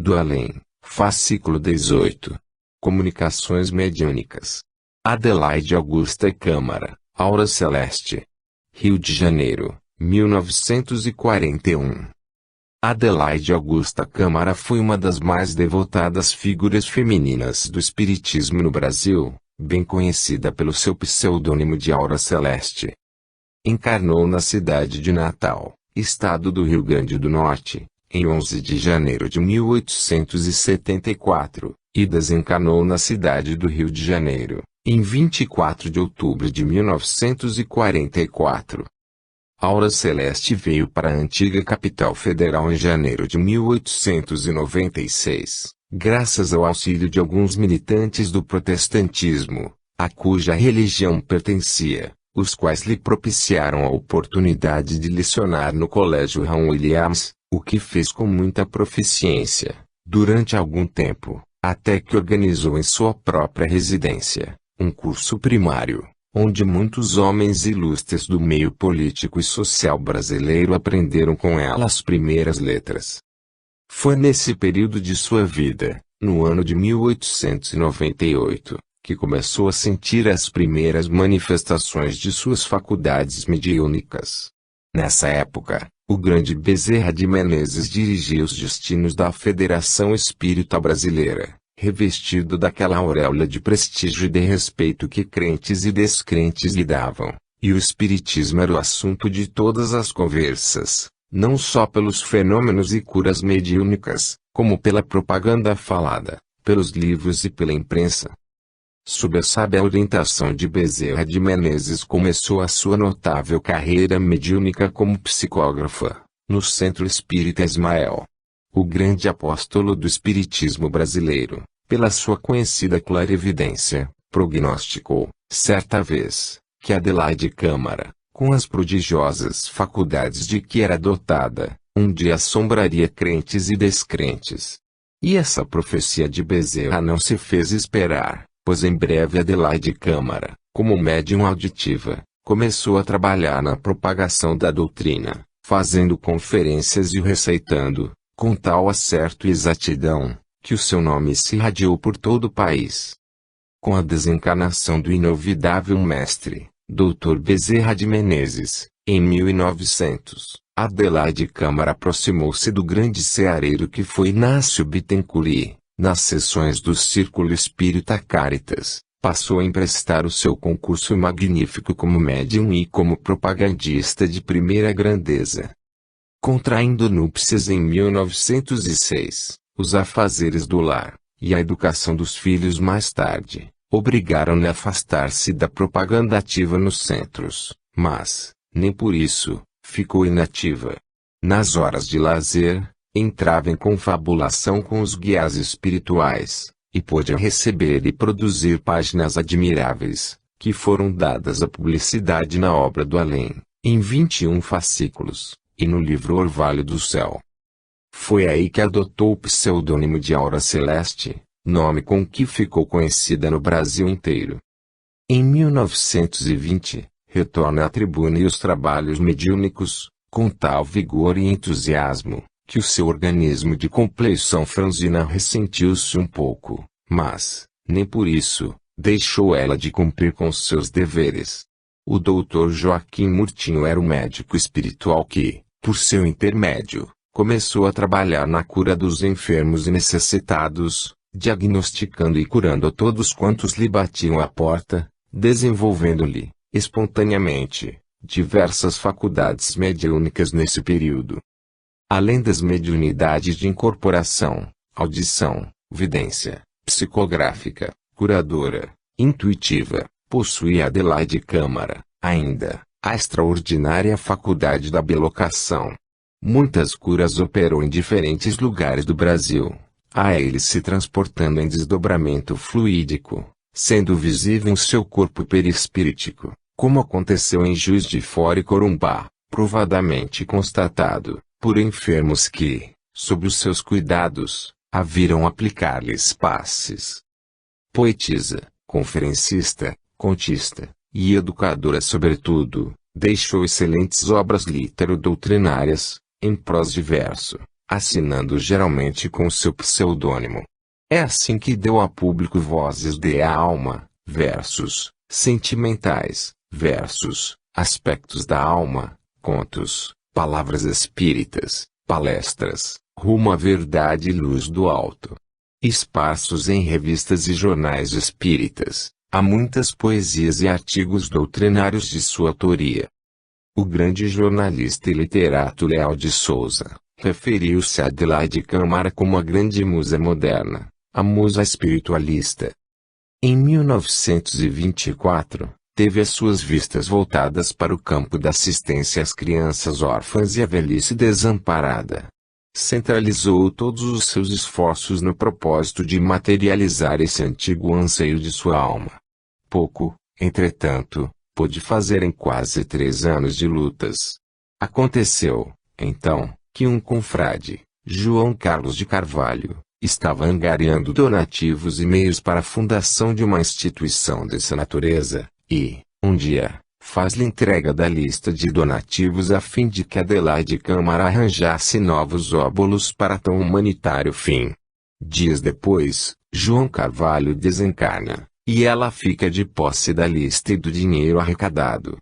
do Além, fascículo 18. Comunicações mediúnicas. Adelaide Augusta Câmara, Aura Celeste. Rio de Janeiro, 1941. Adelaide Augusta Câmara foi uma das mais devotadas figuras femininas do espiritismo no Brasil, bem conhecida pelo seu pseudônimo de Aura Celeste. Encarnou na cidade de Natal, estado do Rio Grande do Norte, em 11 de janeiro de 1874, e desencarnou na cidade do Rio de Janeiro, em 24 de outubro de 1944. Aura Celeste veio para a antiga capital federal em janeiro de 1896, graças ao auxílio de alguns militantes do protestantismo, a cuja religião pertencia, os quais lhe propiciaram a oportunidade de lecionar no Colégio Raul Williams, o que fez com muita proficiência, durante algum tempo, até que organizou em sua própria residência, um curso primário, onde muitos homens ilustres do meio político e social brasileiro aprenderam com ela as primeiras letras. Foi nesse período de sua vida, no ano de 1898, que começou a sentir as primeiras manifestações de suas faculdades mediúnicas. Nessa época, o grande Bezerra de Menezes dirigia os destinos da Federação Espírita Brasileira, revestido daquela auréola de prestígio e de respeito que crentes e descrentes lhe davam, e o espiritismo era o assunto de todas as conversas, não só pelos fenômenos e curas mediúnicas, como pela propaganda falada, pelos livros e pela imprensa. Sob a sábia orientação de Bezerra de Menezes começou a sua notável carreira mediúnica como psicógrafa, no Centro Espírita Ismael. O grande apóstolo do espiritismo brasileiro, pela sua conhecida clarividência, prognosticou, certa vez, que Adelaide Câmara, com as prodigiosas faculdades de que era dotada, um dia assombraria crentes e descrentes. E essa profecia de Bezerra não se fez esperar, pois em breve Adelaide Câmara, como médium auditiva, começou a trabalhar na propagação da doutrina, fazendo conferências e receitando, com tal acerto e exatidão, que o seu nome se irradiou por todo o país. Com a desencarnação do inovidável mestre, Dr. Bezerra de Menezes, em 1900, Adelaide Câmara aproximou-se do grande ceareiro que foi Inácio Bittencourt. Nas sessões do Círculo Espírita Caritas, passou a emprestar o seu concurso magnífico como médium e como propagandista de primeira grandeza. Contraindo núpcias em 1906, os afazeres do lar, e a educação dos filhos mais tarde, obrigaram-na a afastar-se da propaganda ativa nos centros, mas, nem por isso, ficou inativa. Nas horas de lazer, entrava em confabulação com os guias espirituais, e pôde receber e produzir páginas admiráveis, que foram dadas à publicidade na obra do Além, em 21 fascículos, e no livro Orvalho do Céu. Foi aí que adotou o pseudônimo de Aura Celeste, nome com que ficou conhecida no Brasil inteiro. Em 1920, retorna à tribuna e os trabalhos mediúnicos, com tal vigor e entusiasmo, que o seu organismo de compleição franzina ressentiu-se um pouco, mas, nem por isso, deixou ela de cumprir com seus deveres. O Dr. Joaquim Murtinho era o médico espiritual que, por seu intermédio, começou a trabalhar na cura dos enfermos e necessitados, diagnosticando e curando a todos quantos lhe batiam à porta, desenvolvendo-lhe, espontaneamente, diversas faculdades mediúnicas nesse período. Além das mediunidades de incorporação, audição, vidência, psicográfica, curadora, intuitiva, possuía Adelaide Câmara, ainda, a extraordinária faculdade da bilocação. Muitas curas operou em diferentes lugares do Brasil, a eles se transportando em desdobramento fluídico, sendo visível em seu corpo perispíritico, como aconteceu em Juiz de Fora e Corumbá, provadamente constatado, por enfermos que, sob os seus cuidados, a viram aplicar-lhes passes. Poetisa, conferencista, contista, e educadora sobretudo, deixou excelentes obras litero-doutrinárias, em prosa e verso, assinando geralmente com seu pseudônimo. É assim que deu a público vozes de alma, versos, sentimentais, versos, aspectos da alma, contos, palavras espíritas, palestras, rumo à verdade e luz do alto. Esparsos em revistas e jornais espíritas, há muitas poesias e artigos doutrinários de sua autoria. O grande jornalista e literato Leal de Souza referiu-se a Adelaide Câmara como a grande musa moderna, a musa espiritualista. Em 1924, teve as suas vistas voltadas para o campo da assistência às crianças órfãs e à velhice desamparada. Centralizou todos os seus esforços no propósito de materializar esse antigo anseio de sua alma. Pouco, entretanto, pôde fazer em quase 3 anos de lutas. Aconteceu, então, que um confrade, João Carlos de Carvalho, estava angariando donativos e meios para a fundação de uma instituição dessa natureza, e, um dia, faz-lhe entrega da lista de donativos a fim de que Adelaide Câmara arranjasse novos óbolos para tão humanitário fim. Dias depois, João Carvalho desencarna, e ela fica de posse da lista e do dinheiro arrecadado.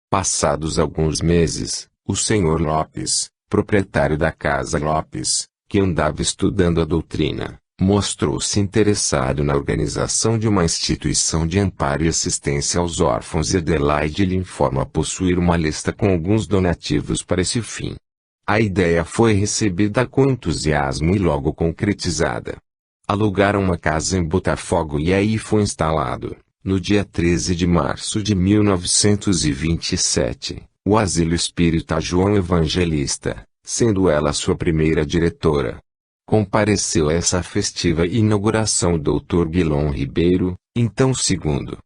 Passados alguns meses, o Sr. Lopes, proprietário da Casa Lopes, que andava estudando a doutrina, mostrou-se interessado na organização de uma instituição de amparo e assistência aos órfãos e Adelaide lhe informa possuir uma lista com alguns donativos para esse fim. A ideia foi recebida com entusiasmo e logo concretizada. Alugaram uma casa em Botafogo e aí foi instalado, no dia 13 de março de 1927, o Asilo Espírita João Evangelista, sendo ela sua primeira diretora. Compareceu a essa festiva inauguração o Dr. Guilom Ribeiro, então segundo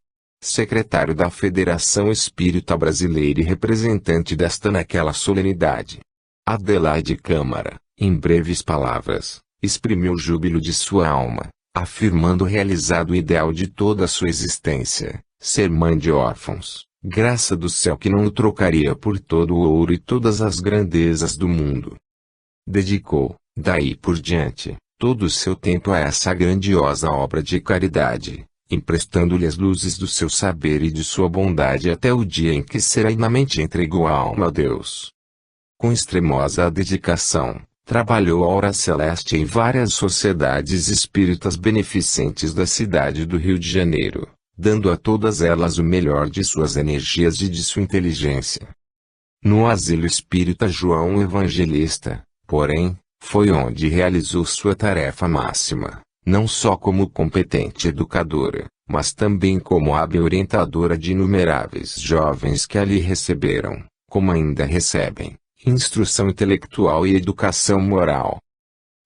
secretário da Federação Espírita Brasileira e representante desta naquela solenidade. Adelaide Câmara, em breves palavras, exprimiu o júbilo de sua alma, afirmando realizado o ideal de toda a sua existência, ser mãe de órfãos, graça do céu que não o trocaria por todo o ouro e todas as grandezas do mundo. Dedicou, daí por diante, todo o seu tempo a essa grandiosa obra de caridade, emprestando-lhe as luzes do seu saber e de sua bondade até o dia em que serenamente entregou a alma a Deus. Com extremosa dedicação, trabalhou a hora celeste em várias sociedades espíritas beneficentes da cidade do Rio de Janeiro, dando a todas elas o melhor de suas energias e de sua inteligência. No Asilo Espírita João Evangelista, porém, foi onde realizou sua tarefa máxima, não só como competente educadora, mas também como hábil orientadora de inumeráveis jovens que ali receberam, como ainda recebem, instrução intelectual e educação moral.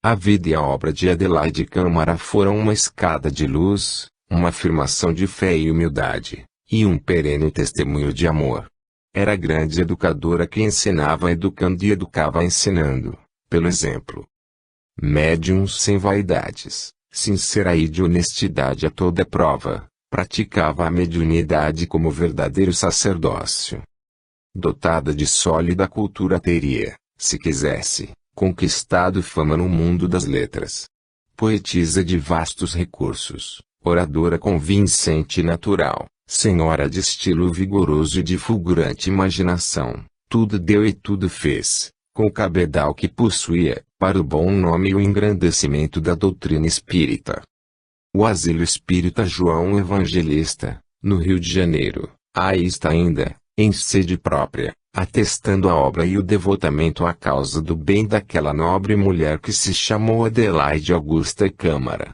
A vida e a obra de Adelaide Câmara foram uma escada de luz, uma afirmação de fé e humildade, e um perene testemunho de amor. Era grande educadora que ensinava educando e educava ensinando, pelo exemplo. Médium sem vaidades, sincera e de honestidade a toda prova, praticava a mediunidade como verdadeiro sacerdócio. Dotada de sólida cultura teria, se quisesse, conquistado fama no mundo das letras. Poetisa de vastos recursos, oradora convincente e natural, senhora de estilo vigoroso e de fulgurante imaginação, tudo deu e tudo fez, com o cabedal que possuía, para o bom nome e o engrandecimento da doutrina espírita. O Asilo Espírita João Evangelista, no Rio de Janeiro, aí está ainda, em sede própria, atestando a obra e o devotamento à causa do bem daquela nobre mulher que se chamou Adelaide Augusta Câmara.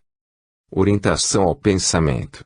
Orientação ao pensamento.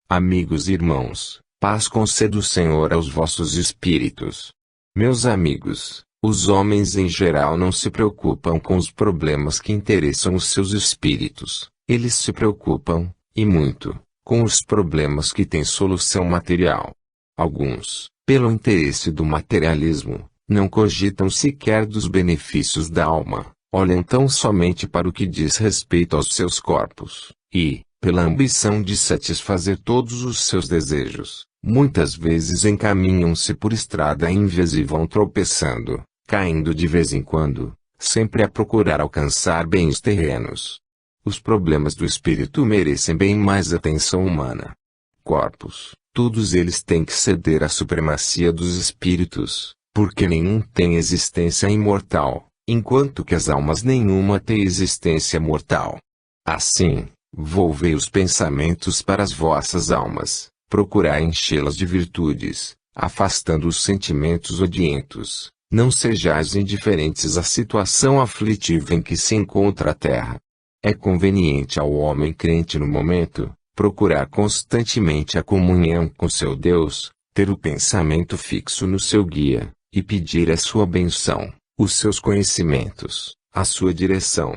Amigos e irmãos, paz conceda o Senhor aos vossos espíritos. Meus amigos, os homens em geral não se preocupam com os problemas que interessam os seus espíritos, eles se preocupam, e muito, com os problemas que têm solução material. Alguns, pelo interesse do materialismo, não cogitam sequer dos benefícios da alma, olham tão somente para o que diz respeito aos seus corpos, e, pela ambição de satisfazer todos os seus desejos, muitas vezes encaminham-se por estrada ínvias e vão tropeçando, caindo de vez em quando, sempre a procurar alcançar bens terrenos. Os problemas do espírito merecem bem mais atenção humana. Corpos, todos eles têm que ceder à supremacia dos espíritos, porque nenhum tem existência imortal, enquanto que as almas nenhuma tem existência mortal. Assim, volvei os pensamentos para as vossas almas, procurai enchê-las de virtudes, afastando os sentimentos odientos. Não sejais indiferentes à situação aflitiva em que se encontra a terra. É conveniente ao homem crente no momento, procurar constantemente a comunhão com seu Deus, ter o pensamento fixo no seu guia, e pedir a sua benção, os seus conhecimentos, a sua direção.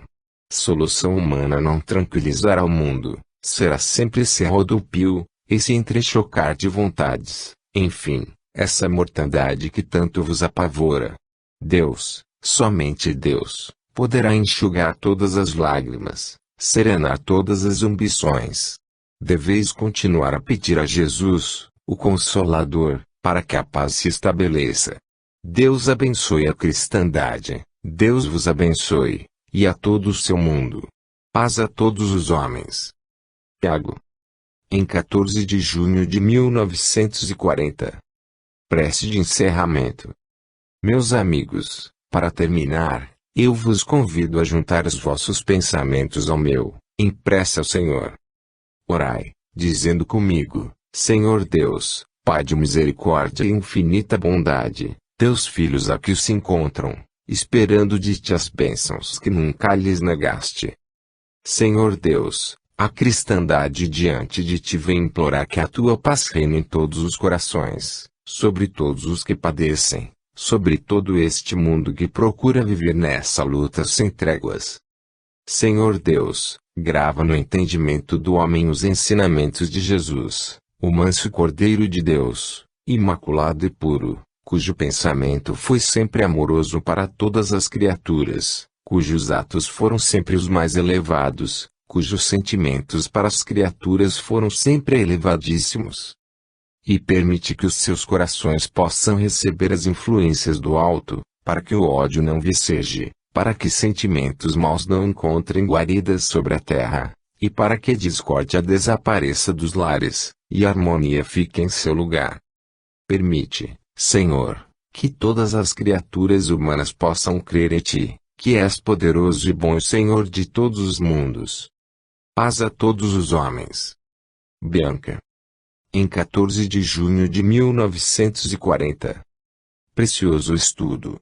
Solução humana não tranquilizará o mundo, será sempre esse rodopio, esse entrechocar de vontades, enfim, essa mortandade que tanto vos apavora. Deus, somente Deus, poderá enxugar todas as lágrimas, serenar todas as ambições. Deveis continuar a pedir a Jesus, o Consolador, para que a paz se estabeleça. Deus abençoe a cristandade, Deus vos abençoe, e a todo o seu mundo. Paz a todos os homens. Tiago. Em 14 de junho de 1940. Prece de encerramento. Meus amigos, para terminar, eu vos convido a juntar os vossos pensamentos ao meu, em prece ao Senhor. Orai, dizendo comigo: Senhor Deus, Pai de misericórdia e infinita bondade, teus filhos aqui se encontram, esperando de ti as bênçãos que nunca lhes negaste. Senhor Deus, a cristandade diante de ti vem implorar que a tua paz reine em todos os corações, sobre todos os que padecem, sobre todo este mundo que procura viver nessa luta sem tréguas. Senhor Deus, grava no entendimento do homem os ensinamentos de Jesus, o manso Cordeiro de Deus, imaculado e puro, cujo pensamento foi sempre amoroso para todas as criaturas, cujos atos foram sempre os mais elevados, cujos sentimentos para as criaturas foram sempre elevadíssimos. E permite que os seus corações possam receber as influências do alto, para que o ódio não viceje, para que sentimentos maus não encontrem guaridas sobre a terra, e para que a discórdia desapareça dos lares, e a harmonia fique em seu lugar. Permite, Senhor, que todas as criaturas humanas possam crer em Ti, que és poderoso e bom Senhor de todos os mundos. Paz a todos os homens. Bianca. Em 14 de junho de 1940. Precioso estudo.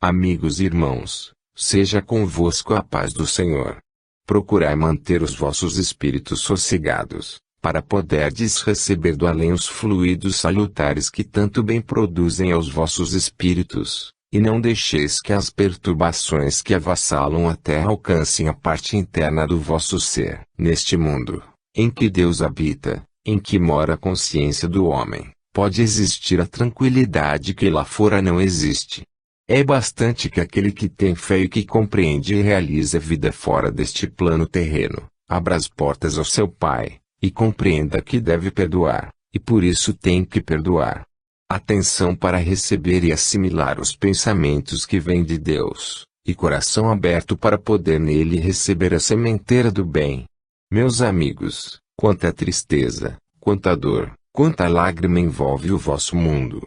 Amigos e irmãos, seja convosco a paz do Senhor. Procurai manter os vossos espíritos sossegados, para poderdes receber do além os fluidos salutares que tanto bem produzem aos vossos espíritos, e não deixeis que as perturbações que avassalam a terra alcancem a parte interna do vosso ser. Neste mundo, em que Deus habita, em que mora a consciência do homem, pode existir a tranquilidade que lá fora não existe. É bastante que aquele que tem fé e que compreende e realiza a vida fora deste plano terreno, abra as portas ao seu Pai, e compreenda que deve perdoar, e por isso tem que perdoar. Atenção para receber e assimilar os pensamentos que vêm de Deus, e coração aberto para poder nele receber a sementeira do bem. Meus amigos, quanta tristeza, quanta dor, quanta lágrima envolve o vosso mundo.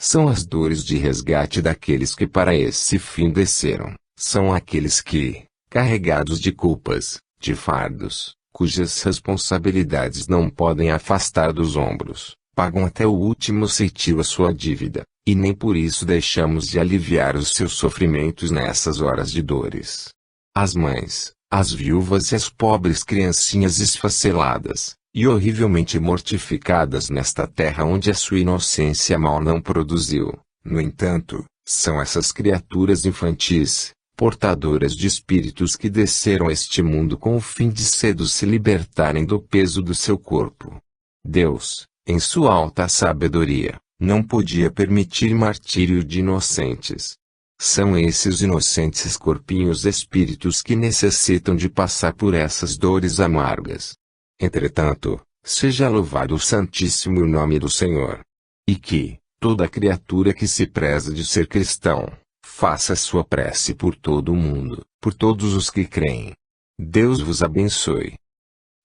São as dores de resgate daqueles que para esse fim desceram, são aqueles que, carregados de culpas, de fardos, cujas responsabilidades não podem afastar dos ombros, pagam até o último centavo a sua dívida, e nem por isso deixamos de aliviar os seus sofrimentos nessas horas de dores. As mães, as viúvas e as pobres criancinhas esfaceladas, e horrivelmente mortificadas nesta terra onde a sua inocência mal não produziu, no entanto, são essas criaturas infantis, portadoras de espíritos que desceram a este mundo com o fim de cedo se libertarem do peso do seu corpo. Deus, em sua alta sabedoria, não podia permitir martírio de inocentes. São esses inocentes corpinhos espíritos que necessitam de passar por essas dores amargas. Entretanto, seja louvado o santíssimo nome do Senhor. E que, toda criatura que se preza de ser cristão, Faça sua prece por todo o mundo, por todos os que creem. Deus vos abençoe.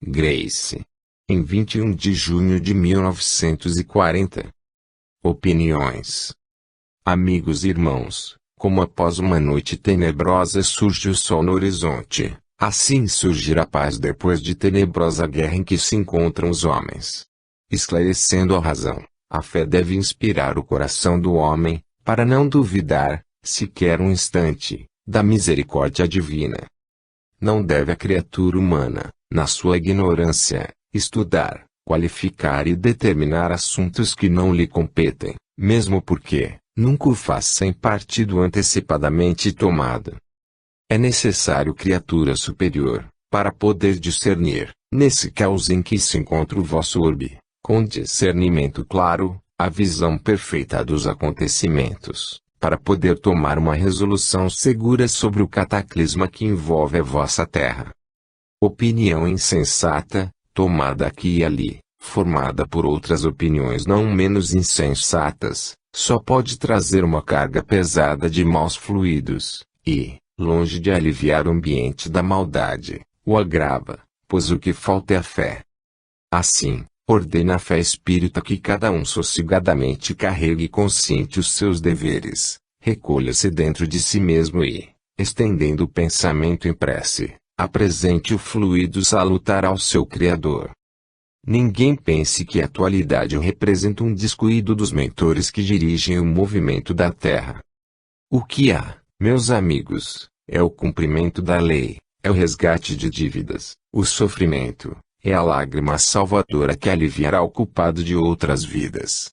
Grace. Em 21 de junho de 1940. Opiniões. Amigos e irmãos, como após uma noite tenebrosa surge o sol no horizonte, assim surgirá a paz depois de tenebrosa guerra em que se encontram os homens. Esclarecendo a razão, a fé deve inspirar o coração do homem, para não duvidar, sequer um instante, da misericórdia divina. Não deve a criatura humana, na sua ignorância, estudar, qualificar e determinar assuntos que não lhe competem, mesmo porque, nunca o faz sem partido antecipadamente tomado. É necessário criatura superior, para poder discernir, nesse caos em que se encontra o vosso orbe, com discernimento claro, a visão perfeita dos acontecimentos, para poder tomar uma resolução segura sobre o cataclisma que envolve a vossa terra. Opinião insensata, tomada aqui e ali, formada por outras opiniões não menos insensatas, só pode trazer uma carga pesada de maus fluidos, e, longe de aliviar o ambiente da maldade, o agrava, pois o que falta é a fé. Assim, ordena a fé espírita que cada um sossegadamente carregue consciente os seus deveres, recolha-se dentro de si mesmo e, estendendo o pensamento em prece, apresente o fluido salutar ao seu Criador. Ninguém pense que a atualidade representa um descuido dos mentores que dirigem o movimento da Terra. O que há, meus amigos, é o cumprimento da lei, é o resgate de dívidas, o sofrimento, é a lágrima salvadora que aliviará o culpado de outras vidas.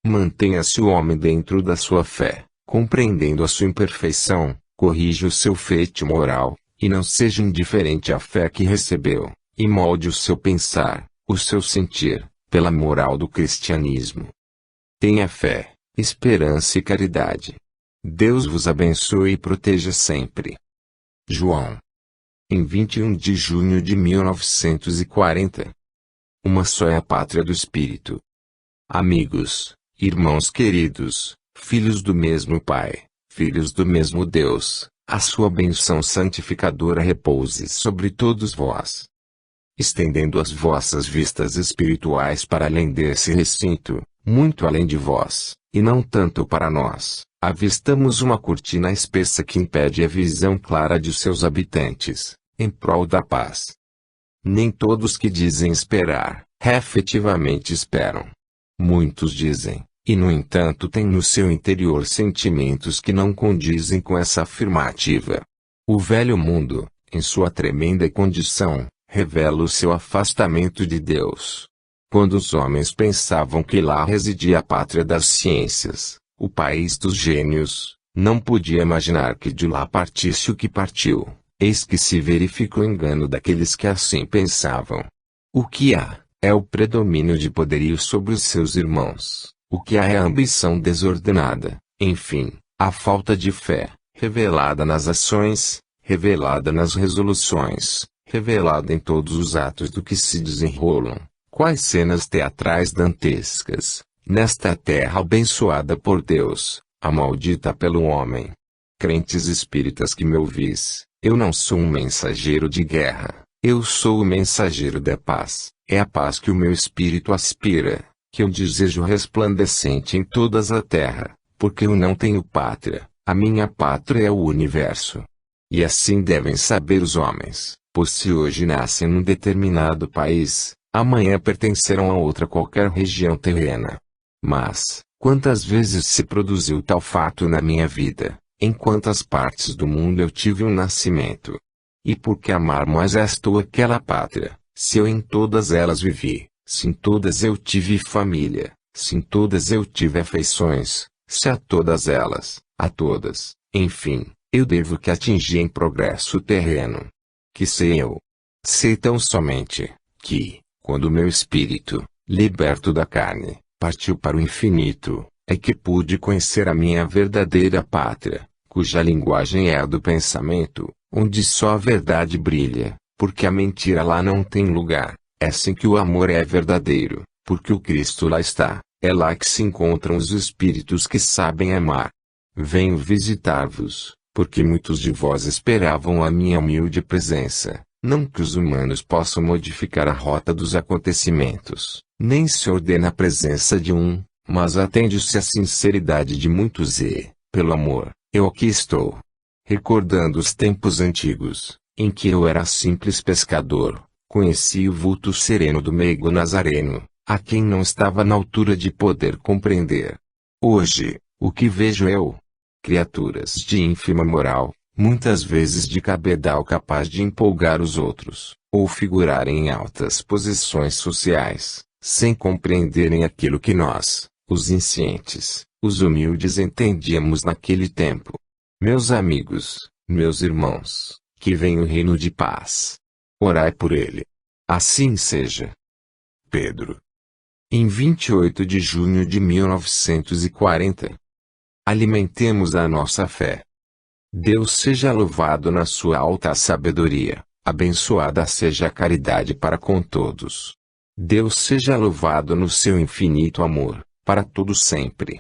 Mantenha-se o homem dentro da sua fé, compreendendo a sua imperfeição, corrija o seu feito moral, e não seja indiferente à fé que recebeu, e molde o seu pensar, o seu sentir, pela moral do cristianismo. Tenha fé, esperança e caridade. Deus vos abençoe e proteja sempre. João. Em 21 de junho de 1940. Uma só é a pátria do Espírito. Amigos, irmãos queridos, filhos do mesmo Pai, filhos do mesmo Deus, a sua bênção santificadora repouse sobre todos vós. Estendendo as vossas vistas espirituais para além desse recinto, muito além de vós, e não tanto para nós, avistamos uma cortina espessa que impede a visão clara de seus habitantes, em prol da paz. Nem todos que dizem esperar, efetivamente esperam. Muitos dizem, e no entanto têm no seu interior sentimentos que não condizem com essa afirmativa. O velho mundo, em sua tremenda condição, revela o seu afastamento de Deus. Quando os homens pensavam que lá residia a pátria das ciências, o país dos gênios, não podia imaginar que de lá partisse o que partiu. Eis que se verifica o engano daqueles que assim pensavam. O que há, é o predomínio de poderio sobre os seus irmãos. O que há é a ambição desordenada, enfim, a falta de fé, revelada nas ações, revelada nas resoluções, revelada em todos os atos do que se desenrolam, quais cenas teatrais dantescas, nesta terra abençoada por Deus, amaldita pelo homem. Crentes espíritas que me ouvis, eu não sou um mensageiro de guerra, eu sou o mensageiro da paz, é a paz que o meu espírito aspira, que eu desejo resplandecente em todas a terra, porque eu não tenho pátria, a minha pátria é o universo. E assim devem saber os homens, pois se hoje nascem num determinado país, amanhã pertencerão a outra qualquer região terrena. Mas, quantas vezes se produziu tal fato na minha vida, em quantas partes do mundo eu tive um nascimento? E por que amar mais esta ou aquela pátria, se eu em todas elas vivi, se em todas eu tive família, se em todas eu tive afeições, se a todas elas, a todas, enfim, eu devo que atingir em progresso terreno? Que sei eu? Sei tão somente, que, quando o meu espírito, liberto da carne, partiu para o infinito, é que pude conhecer a minha verdadeira pátria, cuja linguagem é a do pensamento, onde só a verdade brilha, porque a mentira lá não tem lugar. É assim que o amor é verdadeiro, porque o Cristo lá está, é lá que se encontram os espíritos que sabem amar. Venho visitar-vos, porque muitos de vós esperavam a minha humilde presença. Não que os humanos possam modificar a rota dos acontecimentos, nem se ordena a presença de um, mas atende-se à sinceridade de muitos e, pelo amor, eu aqui estou. Recordando os tempos antigos, em que eu era simples pescador, conheci o vulto sereno do meigo Nazareno, a quem não estava na altura de poder compreender. Hoje, o que vejo eu? Criaturas de ínfima moral, muitas vezes de cabedal capaz de empolgar os outros, ou figurarem em altas posições sociais, sem compreenderem aquilo que nós, os inscientes, os humildes entendíamos naquele tempo. Meus amigos, meus irmãos, que venha o reino de paz. Orai por ele. Assim seja. Pedro. Em 28 de junho de 1940. Alimentemos a nossa fé. Deus seja louvado na sua alta sabedoria, abençoada seja a caridade para com todos. Deus seja louvado no seu infinito amor, para todos sempre.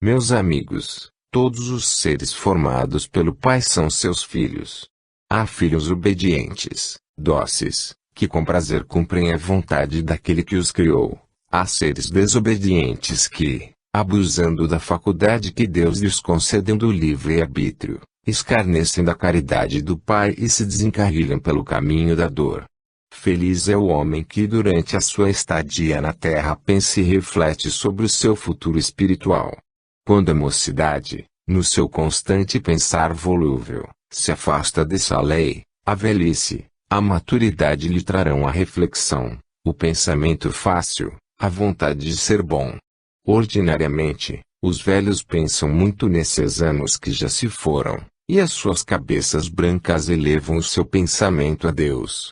Meus amigos, todos os seres formados pelo Pai são seus filhos. Há filhos obedientes, dóceis, que com prazer cumprem a vontade daquele que os criou. Há seres desobedientes que, abusando da faculdade que Deus lhes concedeu do livre-arbítrio, escarnecem da caridade do Pai e se desencarrilham pelo caminho da dor. Feliz é o homem que durante a sua estadia na terra pensa e reflete sobre o seu futuro espiritual. Quando a mocidade, no seu constante pensar volúvel, se afasta dessa lei, a velhice, a maturidade lhe trarão a reflexão, o pensamento fácil, a vontade de ser bom. Ordinariamente, os velhos pensam muito nesses anos que já se foram, e as suas cabeças brancas elevam o seu pensamento a Deus.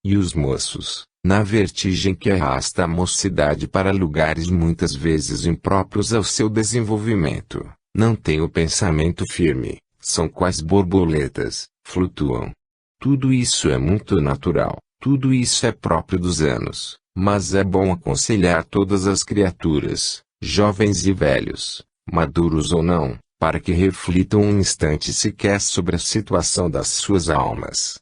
E os moços, na vertigem que arrasta a mocidade para lugares muitas vezes impróprios ao seu desenvolvimento, não têm o pensamento firme, são quais borboletas, flutuam. Tudo isso é muito natural, tudo isso é próprio dos anos, mas é bom aconselhar todas as criaturas, jovens e velhos, maduros ou não, para que reflitam um instante sequer sobre a situação das suas almas.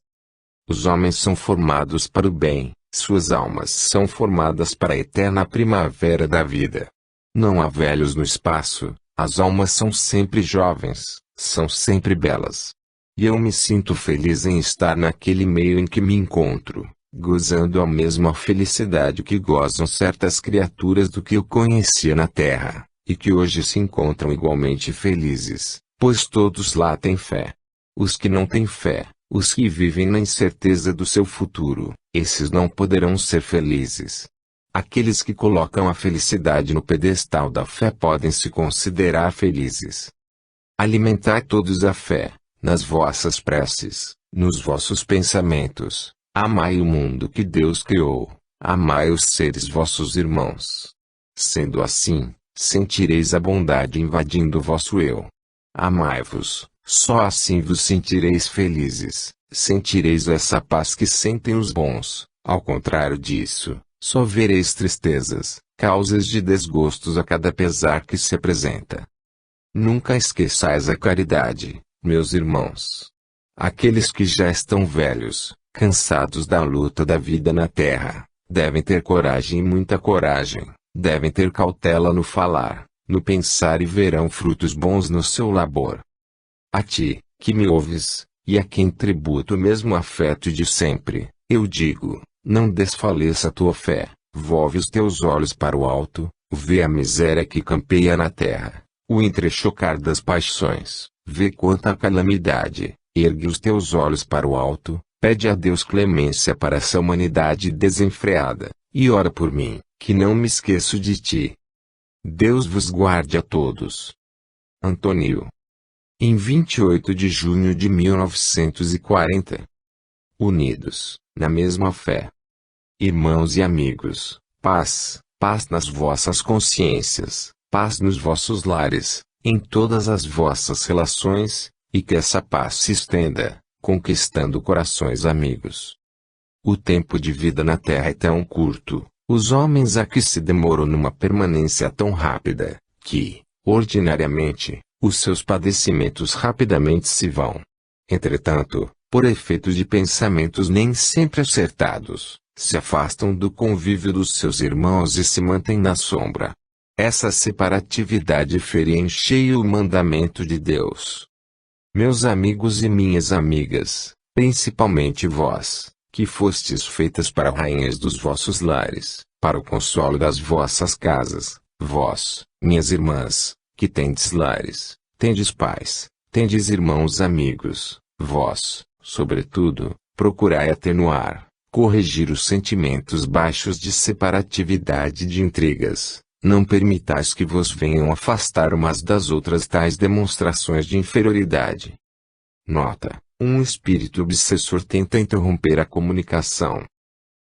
Os homens são formados para o bem, suas almas são formadas para a eterna primavera da vida. Não há velhos no espaço, as almas são sempre jovens, são sempre belas. E eu me sinto feliz em estar naquele meio em que me encontro, gozando a mesma felicidade que gozam certas criaturas do que eu conhecia na terra, e que hoje se encontram igualmente felizes, pois todos lá têm fé. Os que não têm fé, os que vivem na incerteza do seu futuro, esses não poderão ser felizes. Aqueles que colocam a felicidade no pedestal da fé podem se considerar felizes. Alimentai todos a fé, nas vossas preces, nos vossos pensamentos. Amai o mundo que Deus criou, amai os seres vossos irmãos. Sendo assim, sentireis a bondade invadindo o vosso eu. Amai-vos, só assim vos sentireis felizes, sentireis essa paz que sentem os bons. Ao contrário disso, só vereis tristezas, causas de desgostos a cada pesar que se apresenta. Nunca esqueçais a caridade, meus irmãos. Aqueles que já estão velhos, cansados da luta da vida na terra, devem ter coragem e muita coragem, devem ter cautela no falar, no pensar e verão frutos bons no seu labor. A ti, que me ouves, e a quem tributo o mesmo afeto de sempre, eu digo, não desfaleça a tua fé, volve os teus olhos para o alto, vê a miséria que campeia na terra, o entrechocar das paixões, vê quanta calamidade, ergue os teus olhos para o alto, pede a Deus clemência para essa humanidade desenfreada, e ora por mim, que não me esqueço de ti. Deus vos guarde a todos. Antônio. Em 28 de junho de 1940. Unidos, na mesma fé. Irmãos e amigos, paz, paz nas vossas consciências, paz nos vossos lares, em todas as vossas relações, e que essa paz se estenda, conquistando corações amigos. O tempo de vida na Terra é tão curto, os homens aqui se demoram numa permanência tão rápida, que, ordinariamente, os seus padecimentos rapidamente se vão. Entretanto, por efeito de pensamentos nem sempre acertados, se afastam do convívio dos seus irmãos e se mantêm na sombra. Essa separatividade fere em cheio o mandamento de Deus. Meus amigos e minhas amigas, principalmente vós, que fostes feitas para rainhas dos vossos lares, para o consolo das vossas casas, vós, minhas irmãs, que tendes lares, tendes pais, tendes irmãos amigos, vós, sobretudo, procurai atenuar, corrigir os sentimentos baixos de separatividade e de intrigas. Não permitais que vos venham afastar umas das outras tais demonstrações de inferioridade. Nota: um espírito obsessor tenta interromper a comunicação.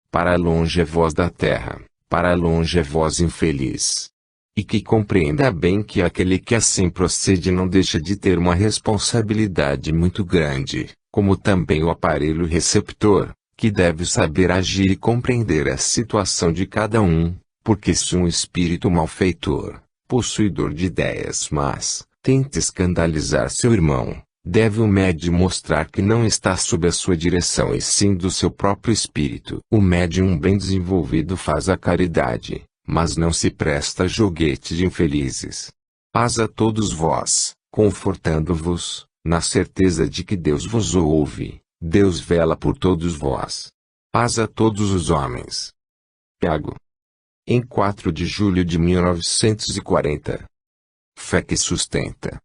Para longe é voz da terra, para longe é voz infeliz. E que compreenda bem que aquele que assim procede não deixa de ter uma responsabilidade muito grande, como também o aparelho receptor, que deve saber agir e compreender a situação de cada um. Porque se um espírito malfeitor, possuidor de ideias más, tenta escandalizar seu irmão, deve o médium mostrar que não está sob a sua direção e sim do seu próprio espírito. O médium bem desenvolvido faz a caridade, mas não se presta a joguete de infelizes. Paz a todos vós, confortando-vos, na certeza de que Deus vos ouve, Deus vela por todos vós. Paz a todos os homens. Tiago. Em 4 de julho de 1940. Fé que sustenta.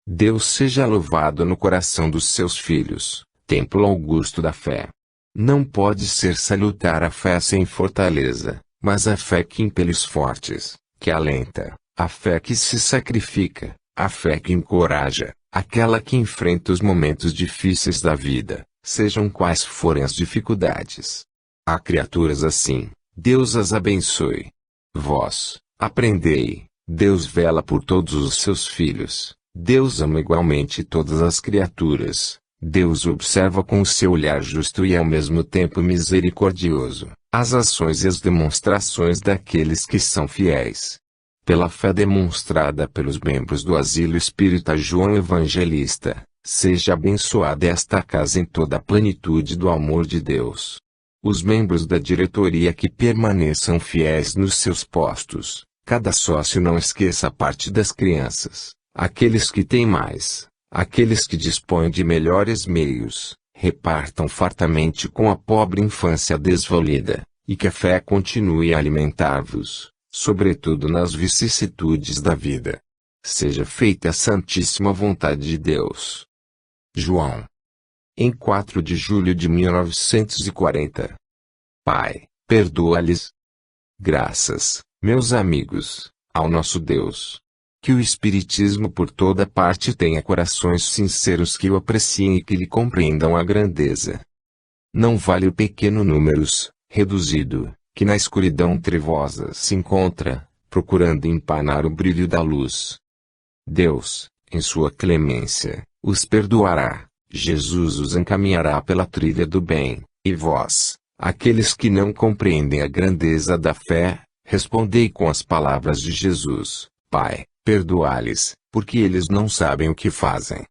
Deus seja louvado no coração dos seus filhos, templo augusto da fé. Não pode ser salutar a fé sem fortaleza, mas a fé que impele os fortes, que alenta, a fé que se sacrifica, a fé que encoraja, aquela que enfrenta os momentos difíceis da vida, sejam quais forem as dificuldades. Há criaturas assim. Deus as abençoe. Vós, aprendei, Deus vela por todos os seus filhos, Deus ama igualmente todas as criaturas, Deus observa com o seu olhar justo e ao mesmo tempo misericordioso, as ações e as demonstrações daqueles que são fiéis. Pela fé demonstrada pelos membros do Asilo Espírita João Evangelista, seja abençoada esta casa em toda a plenitude do amor de Deus. Os membros da diretoria que permaneçam fiéis nos seus postos, cada sócio não esqueça a parte das crianças, aqueles que têm mais, aqueles que dispõem de melhores meios, repartam fartamente com a pobre infância desvalida, e que a fé continue a alimentar-vos, sobretudo nas vicissitudes da vida. Seja feita a santíssima vontade de Deus. João. Em 4 de julho de 1940. Pai, perdoa-lhes. Graças, meus amigos, ao nosso Deus. Que o Espiritismo por toda parte tenha corações sinceros que o apreciem e que lhe compreendam a grandeza. Não vale o pequeno números, reduzido, que na escuridão trevosa se encontra, procurando empanar o brilho da luz. Deus, em sua clemência, os perdoará. Jesus os encaminhará pela trilha do bem, e vós, aqueles que não compreendem a grandeza da fé, respondei com as palavras de Jesus: Pai, perdoa-lhes, porque eles não sabem o que fazem.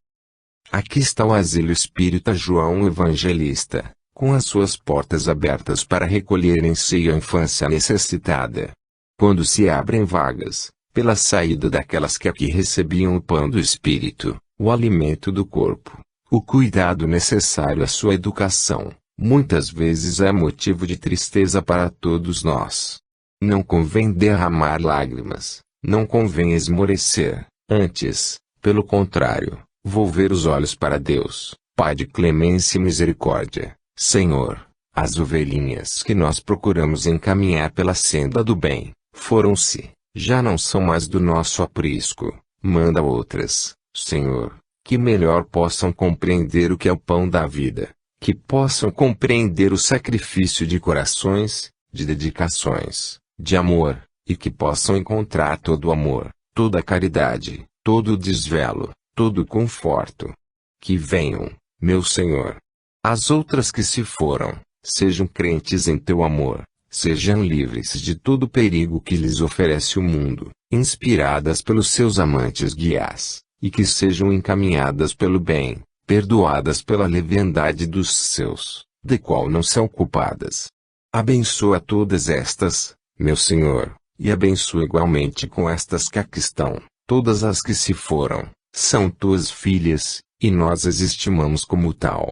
Aqui está o Asilo Espírita João Evangelista, com as suas portas abertas para recolher em si a infância necessitada. Quando se abrem vagas, pela saída daquelas que aqui recebiam o pão do Espírito, o alimento do corpo, o cuidado necessário à sua educação, muitas vezes é motivo de tristeza para todos nós. Não convém derramar lágrimas, não convém esmorecer, antes, pelo contrário, volver os olhos para Deus, Pai de clemência e misericórdia. Senhor, as ovelhinhas que nós procuramos encaminhar pela senda do bem, foram-se, já não são mais do nosso aprisco, manda outras, Senhor, que melhor possam compreender o que é o pão da vida, que possam compreender o sacrifício de corações, de dedicações, de amor, e que possam encontrar todo o amor, toda a caridade, todo o desvelo, todo o conforto. Que venham, meu Senhor. As outras que se foram, sejam crentes em teu amor, sejam livres de todo o perigo que lhes oferece o mundo, inspiradas pelos seus amantes guias, e que sejam encaminhadas pelo bem, perdoadas pela leviandade dos seus, de qual não são culpadas. Abençoa todas estas, meu Senhor, e abençoa igualmente com estas que aqui estão, todas as que se foram, são tuas filhas, e nós as estimamos como tal.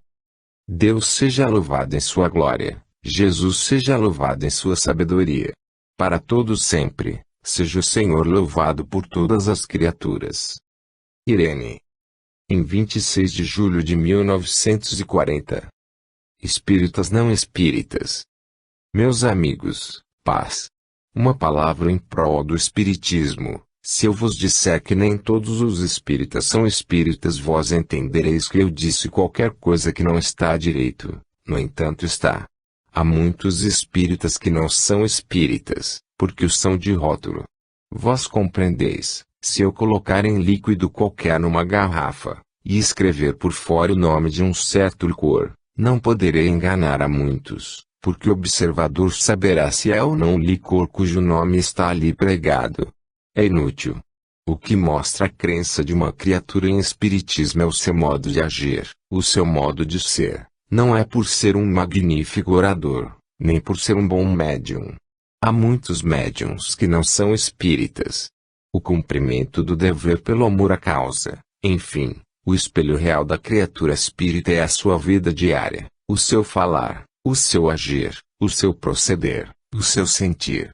Deus seja louvado em sua glória, Jesus seja louvado em sua sabedoria. Para todos sempre, seja o Senhor louvado por todas as criaturas. Irene. Em 26 de julho de 1940. Espíritas não espíritas. Meus amigos, paz. Uma palavra em prol do espiritismo. Se eu vos disser que nem todos os espíritas são espíritas, vós entendereis que eu disse qualquer coisa que não está direito. No entanto está. Há muitos espíritas que não são espíritas, porque o são de rótulo. Vós compreendeis, se eu colocar em líquido qualquer numa garrafa, e escrever por fora o nome de um certo licor, não poderei enganar a muitos, porque o observador saberá se é ou não o licor cujo nome está ali pregado. É inútil. O que mostra a crença de uma criatura em espiritismo é o seu modo de agir, o seu modo de ser. Não é por ser um magnífico orador, nem por ser um bom médium. Há muitos médiums que não são espíritas. O cumprimento do dever pelo amor à causa, enfim, o espelho real da criatura espírita é a sua vida diária, o seu falar, o seu agir, o seu proceder, o seu sentir.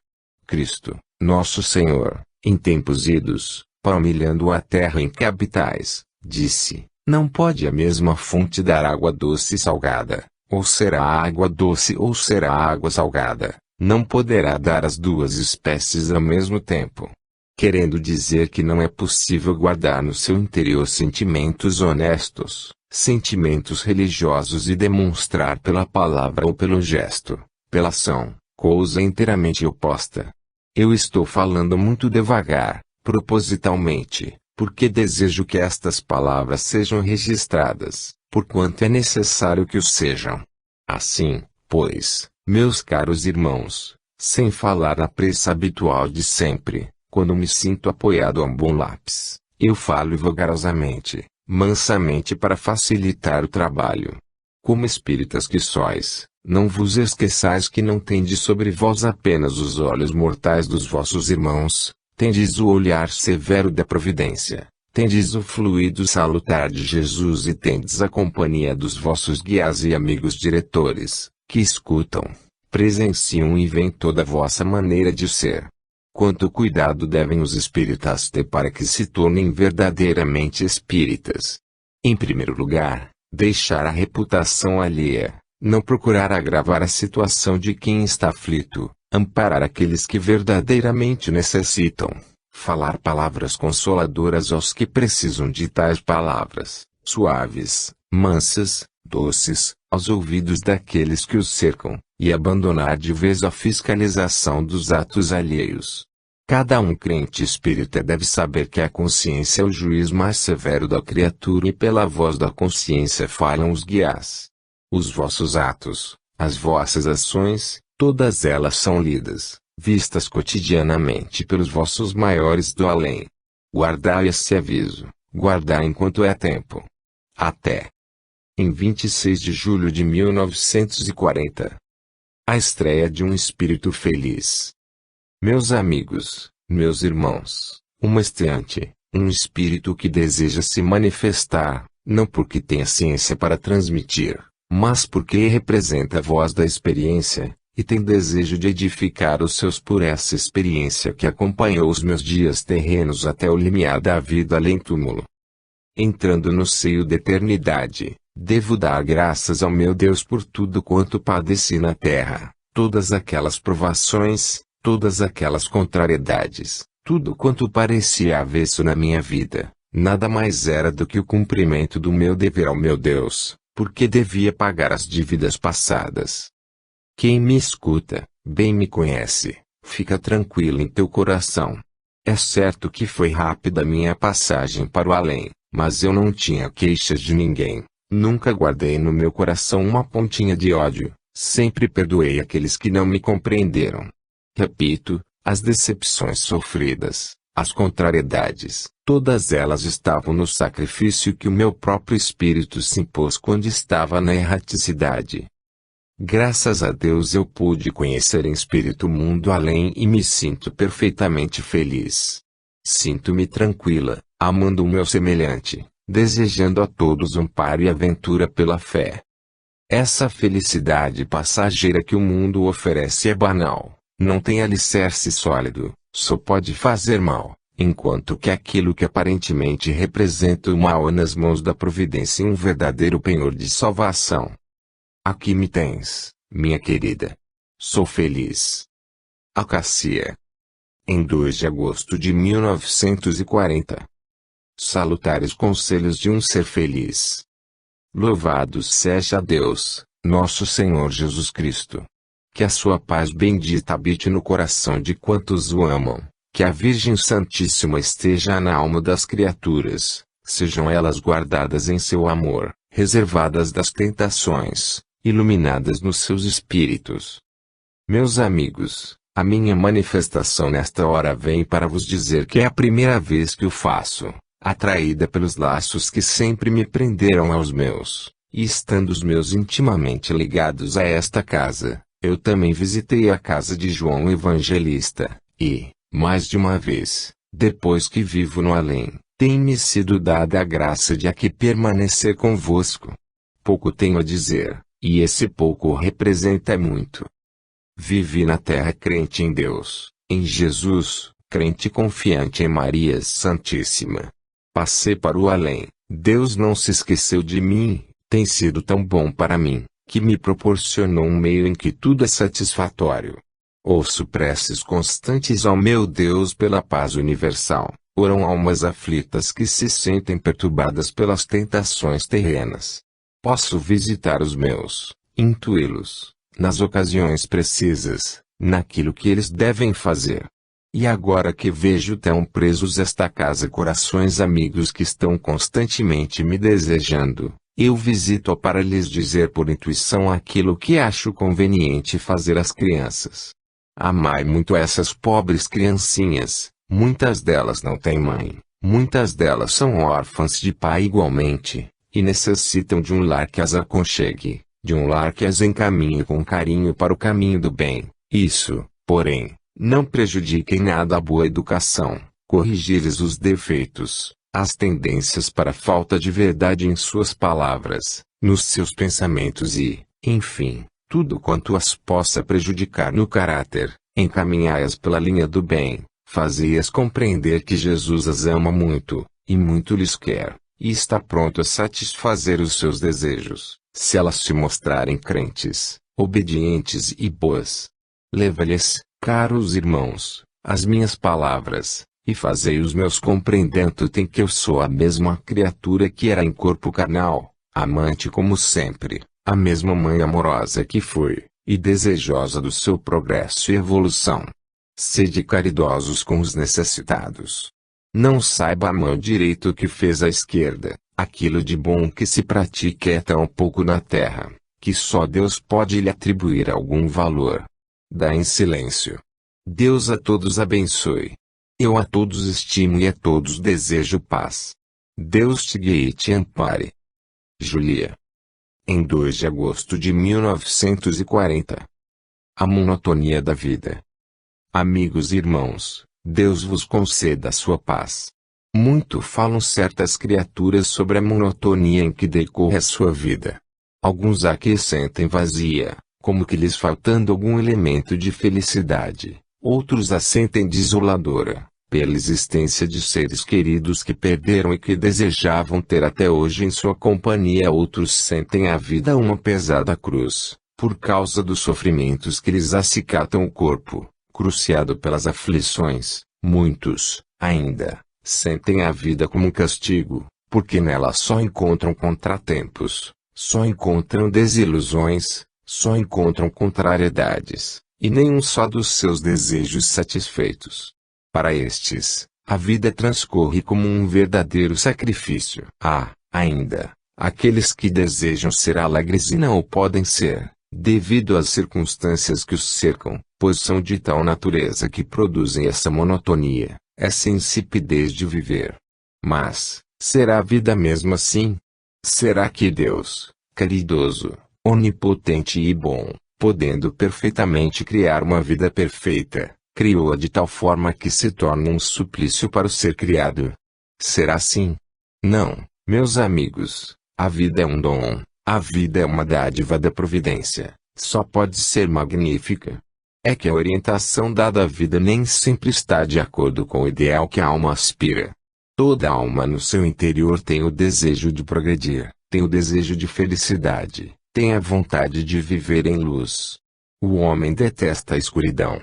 Cristo, nosso Senhor, em tempos idos, palmilhando a terra em que habitais, disse: não pode a mesma fonte dar água doce e salgada, ou será água doce ou será água salgada, não poderá dar as duas espécies ao mesmo tempo. Querendo dizer que não é possível guardar no seu interior sentimentos honestos, sentimentos religiosos e demonstrar pela palavra ou pelo gesto, pela ação, coisa inteiramente oposta. Eu estou falando muito devagar, propositalmente, porque desejo que estas palavras sejam registradas, porquanto é necessário que o sejam. Assim, pois, meus caros irmãos, sem falar na pressa habitual de sempre, quando me sinto apoiado a um bom lápis, eu falo vagarosamente, mansamente para facilitar o trabalho. Como espíritas que sois, não vos esqueçais que não tendes sobre vós apenas os olhos mortais dos vossos irmãos, tendes o olhar severo da providência, tendes o fluido salutar de Jesus e tendes a companhia dos vossos guias e amigos diretores, que escutam, presenciam e veem toda a vossa maneira de ser. Quanto cuidado devem os espíritas ter para que se tornem verdadeiramente espíritas. Em primeiro lugar, deixar a reputação alheia, não procurar agravar a situação de quem está aflito, amparar aqueles que verdadeiramente necessitam, falar palavras consoladoras aos que precisam de tais palavras, suaves, mansas, doces, aos ouvidos daqueles que os cercam, e abandonar de vez a fiscalização dos atos alheios. Cada um crente espírita deve saber que a consciência é o juiz mais severo da criatura e pela voz da consciência falam os guias. Os vossos atos, as vossas ações, todas elas são lidas, vistas cotidianamente pelos vossos maiores do além. Guardai esse aviso, guardai enquanto é tempo. Até. Em 26 de julho de 1940. A estreia de um espírito feliz. Meus amigos, meus irmãos, uma estreante, um espírito que deseja se manifestar, não porque tenha ciência para transmitir, mas porque representa a voz da experiência, e tem desejo de edificar os seus por essa experiência que acompanhou os meus dias terrenos até o limiar da vida além túmulo. Entrando no seio da eternidade, devo dar graças ao meu Deus por tudo quanto padeci na terra, todas aquelas provações, todas aquelas contrariedades, tudo quanto parecia avesso na minha vida, nada mais era do que o cumprimento do meu dever ao meu Deus, porque devia pagar as dívidas passadas. Quem me escuta, bem me conhece, fica tranquilo em teu coração. É certo que foi rápida minha passagem para o além, mas eu não tinha queixas de ninguém, nunca guardei no meu coração uma pontinha de ódio, sempre perdoei aqueles que não me compreenderam. Repito, as decepções sofridas, As contrariedades, todas elas estavam no sacrifício que o meu próprio espírito se impôs quando estava na erraticidade. Graças a Deus eu pude conhecer em espírito o mundo além e me sinto perfeitamente feliz. Sinto-me tranquila, amando o meu semelhante, desejando a todos amparo e aventura pela fé. Essa felicidade passageira que o mundo oferece é banal, não tem alicerce sólido, só pode fazer mal, enquanto que aquilo que aparentemente representa o mal é nas mãos da providência um verdadeiro penhor de salvação. Aqui me tens, minha querida. Sou feliz. Acácia. Em 2 de agosto de 1940. Salutares conselhos de um ser feliz. Louvado seja Deus, nosso Senhor Jesus Cristo. Que a sua paz bendita habite no coração de quantos o amam, que a Virgem Santíssima esteja na alma das criaturas, sejam elas guardadas em seu amor, reservadas das tentações, iluminadas nos seus espíritos. Meus amigos, a minha manifestação nesta hora vem para vos dizer que é a primeira vez que o faço, atraída pelos laços que sempre me prenderam aos meus, e estando os meus intimamente ligados a esta casa, eu também visitei a casa de João Evangelista, e, mais de uma vez, depois que vivo no além, tem-me sido dada a graça de aqui permanecer convosco. Pouco tenho a dizer, e esse pouco representa muito. Vivi na terra crente em Deus, em Jesus, crente confiante em Maria Santíssima. Passei para o além, Deus não se esqueceu de mim, tem sido tão bom para mim, que me proporcionou um meio em que tudo é satisfatório. Ouço preces constantes ao meu Deus pela paz universal, oram almas aflitas que se sentem perturbadas pelas tentações terrenas. Posso visitar os meus, intuí-los, nas ocasiões precisas, naquilo que eles devem fazer. E agora que vejo tão presos esta casa corações amigos que estão constantemente me desejando, eu visito para lhes dizer por intuição aquilo que acho conveniente fazer às crianças. Amai muito essas pobres criancinhas, muitas delas não têm mãe, muitas delas são órfãs de pai igualmente, e necessitam de um lar que as aconchegue, de um lar que as encaminhe com carinho para o caminho do bem. Isso, porém, não prejudica em nada a boa educação, corrigir-lhes os defeitos, as tendências para a falta de verdade em suas palavras, nos seus pensamentos e, enfim, tudo quanto as possa prejudicar no caráter, encaminhai-as pela linha do bem, fazei-as compreender que Jesus as ama muito, e muito lhes quer, e está pronto a satisfazer os seus desejos, se elas se mostrarem crentes, obedientes e boas. Leva-lhes, caros irmãos, as minhas palavras, e fazei os meus compreendendo que eu sou a mesma criatura que era em corpo carnal, amante como sempre, a mesma mãe amorosa que fui, e desejosa do seu progresso e evolução. Sede caridosos com os necessitados. Não saiba a mão direita o que fez a esquerda, aquilo de bom que se pratica é tão pouco na terra, que só Deus pode lhe atribuir algum valor. Dá em silêncio. Deus a todos abençoe. Eu a todos estimo e a todos desejo paz. Deus te guie e te ampare. Julia. Em 2 de agosto de 1940. A monotonia da vida. Amigos e irmãos, Deus vos conceda a sua paz. Muito falam certas criaturas sobre a monotonia em que decorre a sua vida. Alguns aqui sentem vazia, como que lhes faltando algum elemento de felicidade. Outros a sentem desoladora, pela existência de seres queridos que perderam e que desejavam ter até hoje em sua companhia. Outros sentem a vida uma pesada cruz, por causa dos sofrimentos que lhes acicatam o corpo, cruciado pelas aflições. Muitos, ainda, sentem a vida como um castigo, porque nela só encontram contratempos, só encontram desilusões, só encontram contrariedades, e nenhum só dos seus desejos satisfeitos. Para estes, a vida transcorre como um verdadeiro sacrifício. Há, ainda, aqueles que desejam ser alegres e não o podem ser, devido às circunstâncias que os cercam, pois são de tal natureza que produzem essa monotonia, essa insipidez de viver. Mas, será a vida mesmo assim? Será que Deus, caridoso, onipotente e bom, podendo perfeitamente criar uma vida perfeita, criou-a de tal forma que se torna um suplício para o ser criado? Será assim? Não, meus amigos, a vida é um dom, a vida é uma dádiva da providência, só pode ser magnífica. É que a orientação dada à vida nem sempre está de acordo com o ideal que a alma aspira. Toda alma no seu interior tem o desejo de progredir, tem o desejo de felicidade, tem a vontade de viver em luz. O homem detesta a escuridão,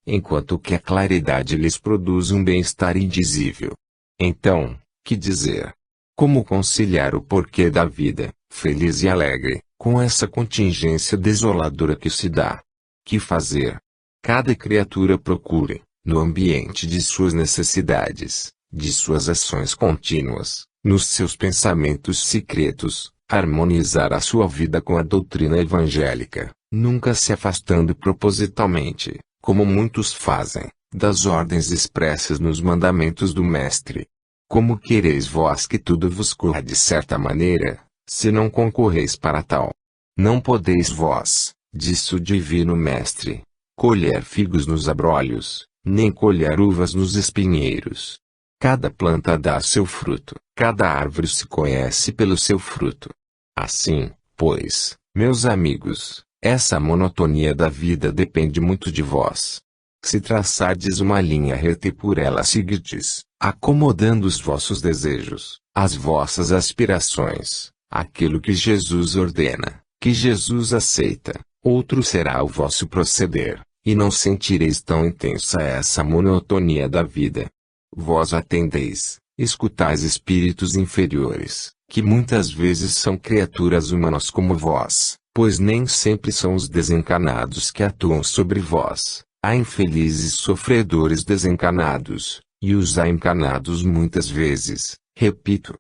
enquanto que a claridade lhes produz um bem-estar indizível. Então, que dizer? Como conciliar o porquê da vida, feliz e alegre, com essa contingência desoladora que se dá? Que fazer? Cada criatura procure, no ambiente de suas necessidades, de suas ações contínuas, nos seus pensamentos secretos, harmonizar a sua vida com a doutrina evangélica, nunca se afastando propositalmente, como muitos fazem, das ordens expressas nos mandamentos do Mestre. Como quereis vós que tudo vos corra de certa maneira, se não concorreis para tal? Não podeis vós, disse o Divino Mestre, colher figos nos abrolhos, nem colher uvas nos espinheiros. Cada planta dá seu fruto, cada árvore se conhece pelo seu fruto. Assim, pois, meus amigos, essa monotonia da vida depende muito de vós. Se traçardes uma linha reta e por ela seguirdes, acomodando os vossos desejos, as vossas aspirações, aquilo que Jesus ordena, que Jesus aceita, outro será o vosso proceder, e não sentireis tão intensa essa monotonia da vida. Vós atendeis, escutais espíritos inferiores, que muitas vezes são criaturas humanas como vós, pois nem sempre são os desencarnados que atuam sobre vós. Há infelizes sofredores desencanados, e os há encarnados muitas vezes, repito.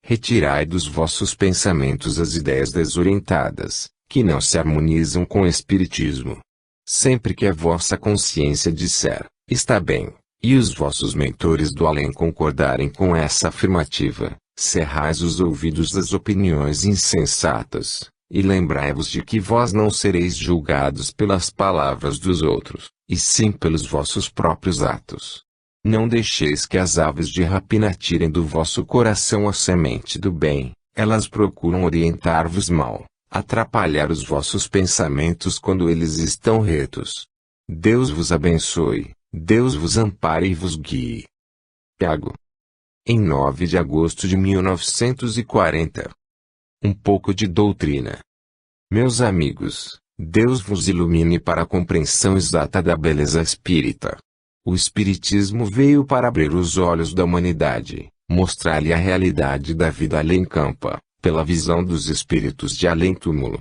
Retirai dos vossos pensamentos as ideias desorientadas, que não se harmonizam com o Espiritismo. Sempre que a vossa consciência disser, está bem, e os vossos mentores do além concordarem com essa afirmativa, cerrais os ouvidos às opiniões insensatas, e lembrai-vos de que vós não sereis julgados pelas palavras dos outros, e sim pelos vossos próprios atos. Não deixeis que as aves de rapina tirem do vosso coração a semente do bem, elas procuram orientar-vos mal, atrapalhar os vossos pensamentos quando eles estão retos. Deus vos abençoe, Deus vos ampare e vos guie. Tiago. Em 9 de agosto de 1940. Um pouco de doutrina. Meus amigos, Deus vos ilumine para a compreensão exata da beleza espírita. O Espiritismo veio para abrir os olhos da humanidade, mostrar-lhe a realidade da vida além-campa, pela visão dos espíritos de além-túmulo.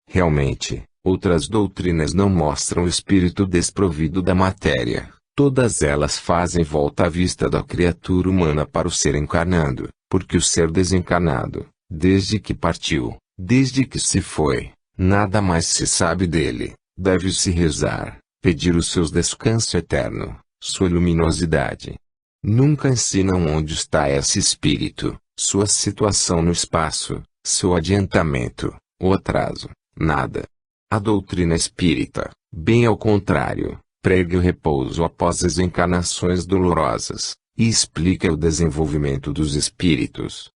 Realmente, outras doutrinas não mostram o espírito desprovido da matéria, todas elas fazem volta à vista da criatura humana para o ser encarnado, porque o ser desencarnado, desde que partiu, desde que se foi, nada mais se sabe dele, deve-se rezar, pedir o seu descanso eterno, sua luminosidade. Nunca ensinam onde está esse espírito, sua situação no espaço, seu adiantamento, ou atraso, nada. A doutrina espírita, bem ao contrário, prega o repouso após as encarnações dolorosas, e explica o desenvolvimento dos espíritos.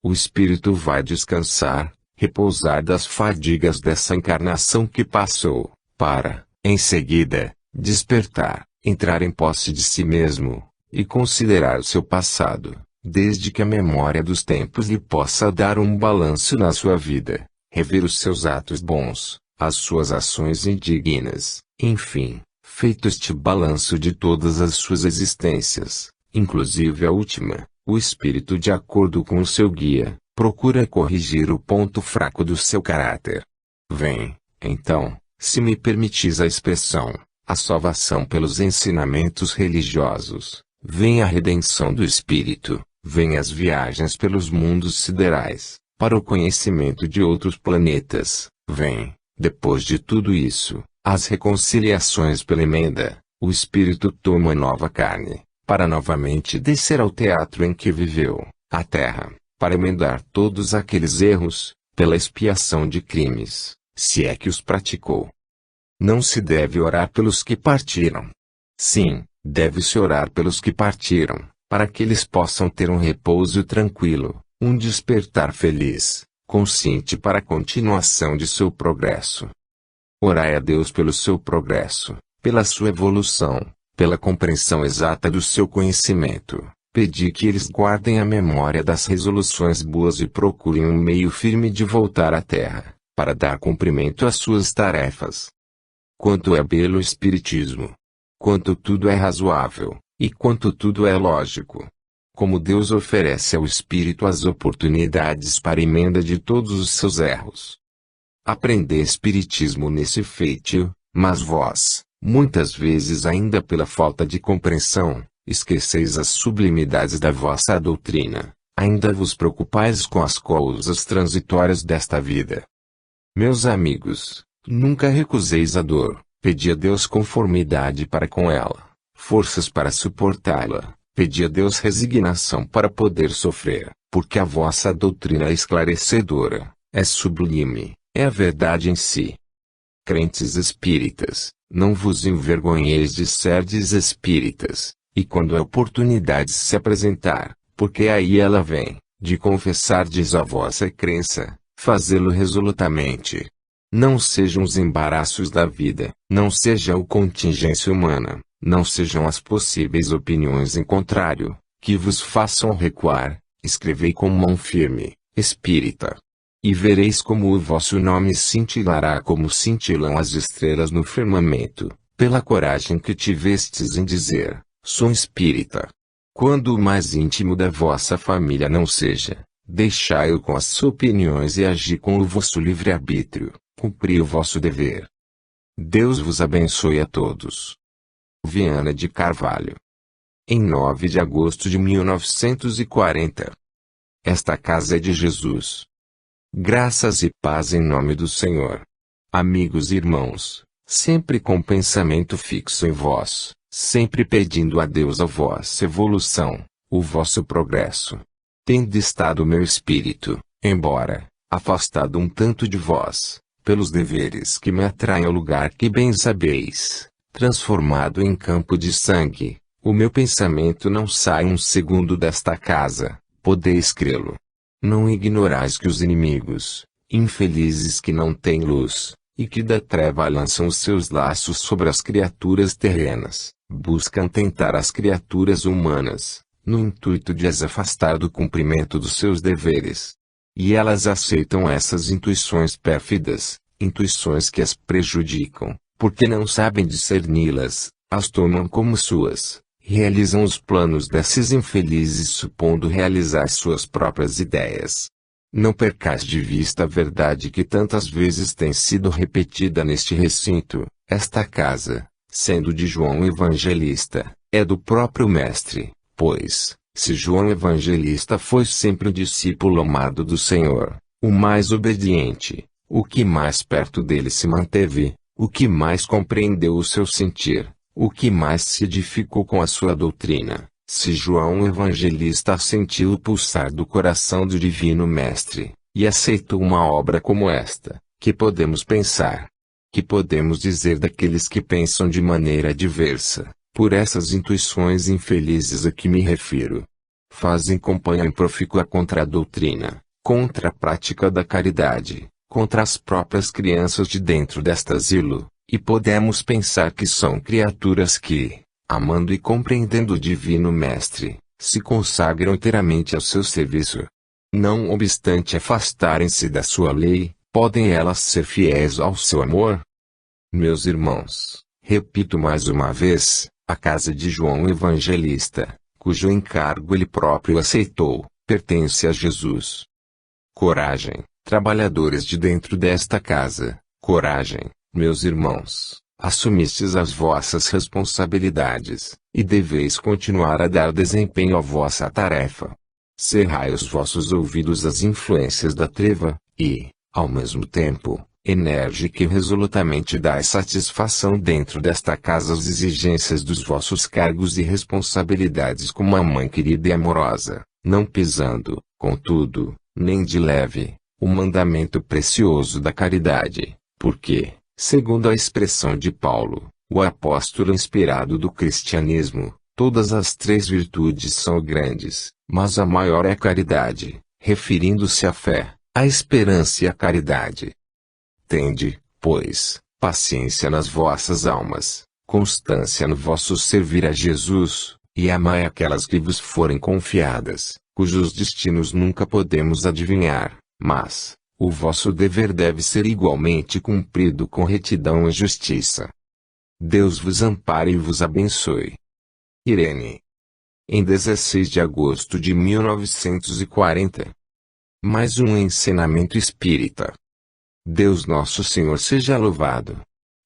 O espírito vai descansar, repousar das fadigas dessa encarnação que passou, para, em seguida, despertar, entrar em posse de si mesmo, e considerar o seu passado, desde que a memória dos tempos lhe possa dar um balanço na sua vida, rever os seus atos bons, as suas ações indignas, enfim, feito este balanço de todas as suas existências, inclusive a última, o espírito, de acordo com o seu guia, procura corrigir o ponto fraco do seu caráter. Vem, então, se me permitis a expressão, a salvação pelos ensinamentos religiosos, vem a redenção do espírito, vem as viagens pelos mundos siderais, para o conhecimento de outros planetas, vem, depois de tudo isso, as reconciliações pela emenda, o espírito toma nova carne, para novamente descer ao teatro em que viveu, a terra, para emendar todos aqueles erros, pela expiação de crimes, se é que os praticou. Não se deve orar pelos que partiram. Sim, deve-se orar pelos que partiram, para que eles possam ter um repouso tranquilo, um despertar feliz, consciente para a continuação de seu progresso. Orai a Deus pelo seu progresso, pela sua evolução, pela compreensão exata do seu conhecimento. Pedi que eles guardem a memória das resoluções boas e procurem um meio firme de voltar à terra, para dar cumprimento às suas tarefas. Quanto é belo o Espiritismo! Quanto tudo é razoável, e quanto tudo é lógico! Como Deus oferece ao Espírito as oportunidades para emenda de todos os seus erros. Aprendei Espiritismo nesse feitio, mas vós, muitas vezes ainda pela falta de compreensão, esqueceis as sublimidades da vossa doutrina, ainda vos preocupais com as coisas transitórias desta vida. Meus amigos, nunca recuseis a dor, pedi a Deus conformidade para com ela, forças para suportá-la, pedi a Deus resignação para poder sofrer, porque a vossa doutrina é esclarecedora, é sublime, é a verdade em si. Crentes espíritas, não vos envergonheis de serdes espíritas, e quando a oportunidade se apresentar, porque aí ela vem, de confessardes a vossa crença, fazê-lo resolutamente. Não sejam os embaraços da vida, não seja a contingência humana, não sejam as possíveis opiniões em contrário, que vos façam recuar. Escrevei com mão firme, espírita. E vereis como o vosso nome cintilará como cintilam as estrelas no firmamento, pela coragem que tivestes em dizer, sou espírita. Quando o mais íntimo da vossa família não seja, deixai-o com as suas opiniões e agi com o vosso livre-arbítrio, cumpri o vosso dever. Deus vos abençoe a todos. Viana de Carvalho. Em 9 de agosto de 1940. Esta casa é de Jesus. Graças e paz em nome do Senhor. Amigos e irmãos, sempre com pensamento fixo em vós, sempre pedindo a Deus a vossa evolução, o vosso progresso. Tendo estado meu espírito, embora, afastado um tanto de vós, pelos deveres que me atraem ao lugar que bem sabeis, transformado em campo de sangue, o meu pensamento não sai um segundo desta casa, podeis crê-lo. Não ignorais que os inimigos, infelizes que não têm luz, e que da treva lançam os seus laços sobre as criaturas terrenas, buscam tentar as criaturas humanas, no intuito de as afastar do cumprimento dos seus deveres. E elas aceitam essas intuições pérfidas, intuições que as prejudicam, porque não sabem discerni-las, as tomam como suas. Realizam os planos desses infelizes supondo realizar suas próprias ideias. Não percais de vista a verdade que tantas vezes tem sido repetida neste recinto, esta casa, sendo de João Evangelista, é do próprio Mestre, pois, se João Evangelista foi sempre um discípulo amado do Senhor, o mais obediente, o que mais perto dele se manteve, o que mais compreendeu o seu sentir, o que mais se edificou com a sua doutrina, se João Evangelista sentiu o pulsar do coração do Divino Mestre, e aceitou uma obra como esta, que podemos pensar? Que podemos dizer daqueles que pensam de maneira diversa, por essas intuições infelizes a que me refiro? Fazem campanha profícua contra a doutrina, contra a prática da caridade, contra as próprias crianças de dentro deste asilo. E podemos pensar que são criaturas que, amando e compreendendo o Divino Mestre, se consagram inteiramente ao seu serviço. Não obstante afastarem-se da sua lei, podem elas ser fiéis ao seu amor? Meus irmãos, repito mais uma vez, a casa de João Evangelista, cujo encargo ele próprio aceitou, pertence a Jesus. Coragem, trabalhadores de dentro desta casa, coragem. Meus irmãos, assumistes as vossas responsabilidades, e deveis continuar a dar desempenho à vossa tarefa. Cerrai os vossos ouvidos às influências da treva, e, ao mesmo tempo, enérgica e resolutamente dai satisfação dentro desta casa às exigências dos vossos cargos e responsabilidades como uma mãe querida e amorosa, não pisando, contudo, nem de leve, o mandamento precioso da caridade, porque, segundo a expressão de Paulo, o apóstolo inspirado do cristianismo, todas as três virtudes são grandes, mas a maior é a caridade, referindo-se à fé, à esperança e à caridade. Tende, pois, paciência nas vossas almas, constância no vosso servir a Jesus, e amai aquelas que vos forem confiadas, cujos destinos nunca podemos adivinhar, mas o vosso dever deve ser igualmente cumprido com retidão e justiça. Deus vos ampare e vos abençoe. Irene. Em 16 de agosto de 1940. Mais um ensinamento espírita. Deus Nosso Senhor seja louvado.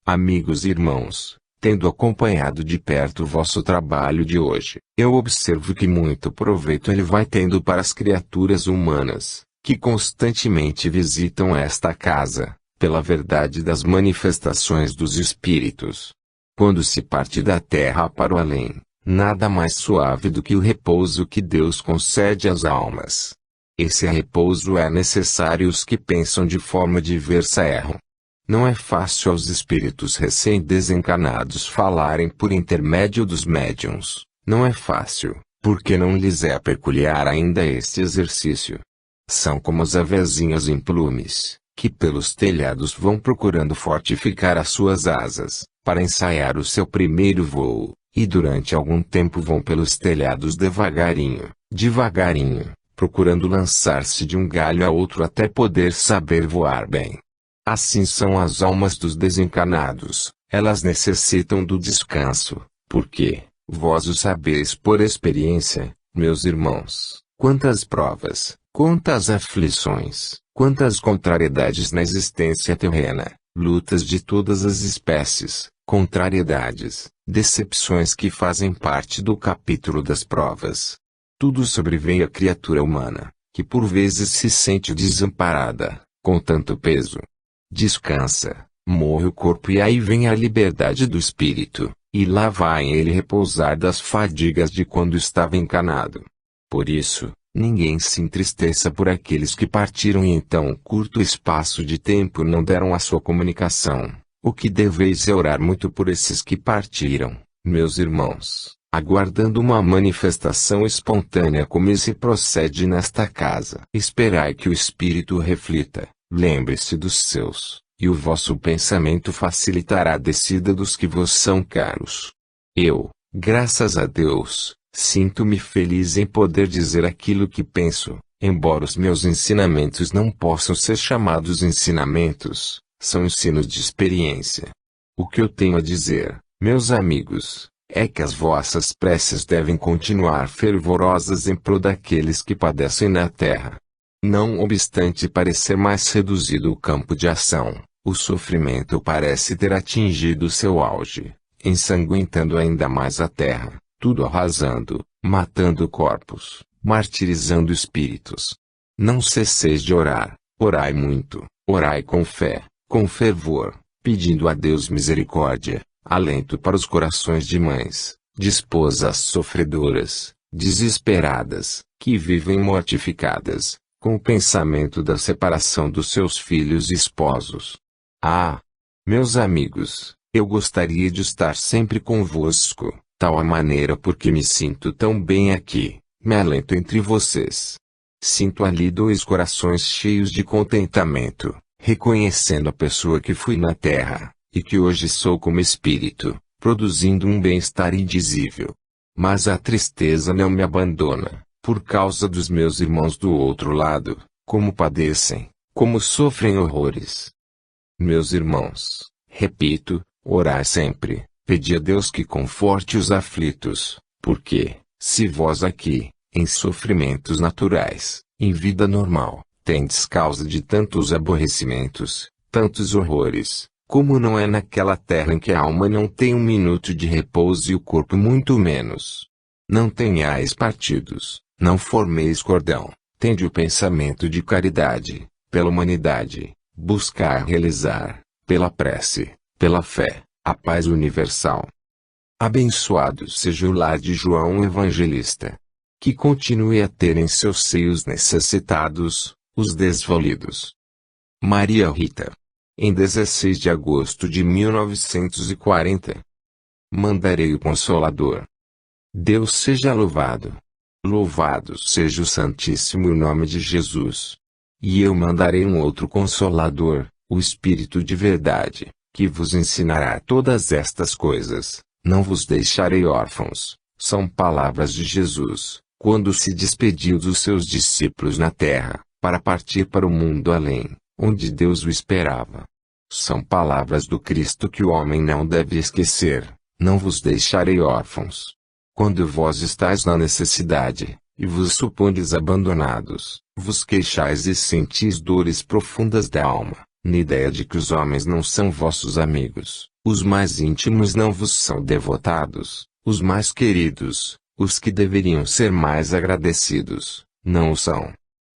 Amigos e irmãos, tendo acompanhado de perto o vosso trabalho de hoje, eu observo que muito proveito ele vai tendo para as criaturas humanas, que constantemente visitam esta casa, pela verdade das manifestações dos Espíritos. Quando se parte da terra para o além, nada mais suave do que o repouso que Deus concede às almas. Esse repouso é necessário os que pensam de forma diversa erram. Não é fácil aos espíritos recém-desencarnados falarem por intermédio dos médiuns. Não é fácil, porque não lhes é peculiar ainda este exercício. São como as avezinhas em plumes, que pelos telhados vão procurando fortificar as suas asas, para ensaiar o seu primeiro voo, e durante algum tempo vão pelos telhados devagarinho, procurando lançar-se de um galho a outro até poder saber voar bem. Assim são as almas dos desencarnados, elas necessitam do descanso, porque, vós o sabeis por experiência, meus irmãos, quantas provas, quantas aflições, quantas contrariedades na existência terrena, lutas de todas as espécies, contrariedades, decepções que fazem parte do capítulo das provas. Tudo sobrevém à criatura humana, que por vezes se sente desamparada, com tanto peso. Descansa, morre o corpo e aí vem a liberdade do espírito, e lá vai ele repousar das fadigas de quando estava encarnado. Por isso, ninguém se entristeça por aqueles que partiram e então um curto espaço de tempo não deram a sua comunicação. O que deveis é orar muito por esses que partiram, meus irmãos, aguardando uma manifestação espontânea como se procede nesta casa. Esperai que o Espírito reflita, lembre-se dos seus, e o vosso pensamento facilitará a descida dos que vos são caros. Eu, graças a Deus, sinto-me feliz em poder dizer aquilo que penso, embora os meus ensinamentos não possam ser chamados ensinamentos, são ensinos de experiência. O que eu tenho a dizer, meus amigos, é que as vossas preces devem continuar fervorosas em prol daqueles que padecem na terra. Não obstante parecer mais reduzido o campo de ação, o sofrimento parece ter atingido seu auge, ensanguentando ainda mais a terra, tudo arrasando, matando corpos, martirizando espíritos. Não cesseis de orar, orai muito, orai com fé, com fervor, pedindo a Deus misericórdia, alento para os corações de mães, de esposas sofredoras, desesperadas, que vivem mortificadas, com o pensamento da separação dos seus filhos e esposos. Ah! Meus amigos, eu gostaria de estar sempre convosco, tal a maneira porque me sinto tão bem aqui, me alento entre vocês. Sinto ali dois corações cheios de contentamento, reconhecendo a pessoa que fui na terra, e que hoje sou como espírito, produzindo um bem-estar indizível. Mas a tristeza não me abandona, por causa dos meus irmãos do outro lado, como padecem, como sofrem horrores. Meus irmãos, repito, orai sempre, pedi a Deus que conforte os aflitos, porque, se vós aqui, em sofrimentos naturais, em vida normal, tendes causa de tantos aborrecimentos, tantos horrores, como não é naquela terra em que a alma não tem um minuto de repouso e o corpo muito menos. Não tenhais partidos, não formeis cordão, tende o pensamento de caridade, pela humanidade, buscar realizar, pela prece, pela fé, a paz universal. Abençoado seja o lar de João Evangelista. Que continue a ter em seus seios necessitados, os desvalidos. Maria Rita. Em 16 de agosto de 1940. Mandarei o Consolador. Deus seja louvado. Louvado seja o Santíssimo nome de Jesus. E eu mandarei um outro Consolador, o Espírito de verdade, que vos ensinará todas estas coisas, não vos deixarei órfãos. São palavras de Jesus, quando se despediu dos seus discípulos na terra, para partir para o mundo além, onde Deus o esperava. São palavras do Cristo que o homem não deve esquecer, não vos deixarei órfãos. Quando vós estáis na necessidade, e vos supondes abandonados, vos queixais e sentis dores profundas da alma, na ideia de que os homens não são vossos amigos, os mais íntimos não vos são devotados, os mais queridos, os que deveriam ser mais agradecidos, não o são.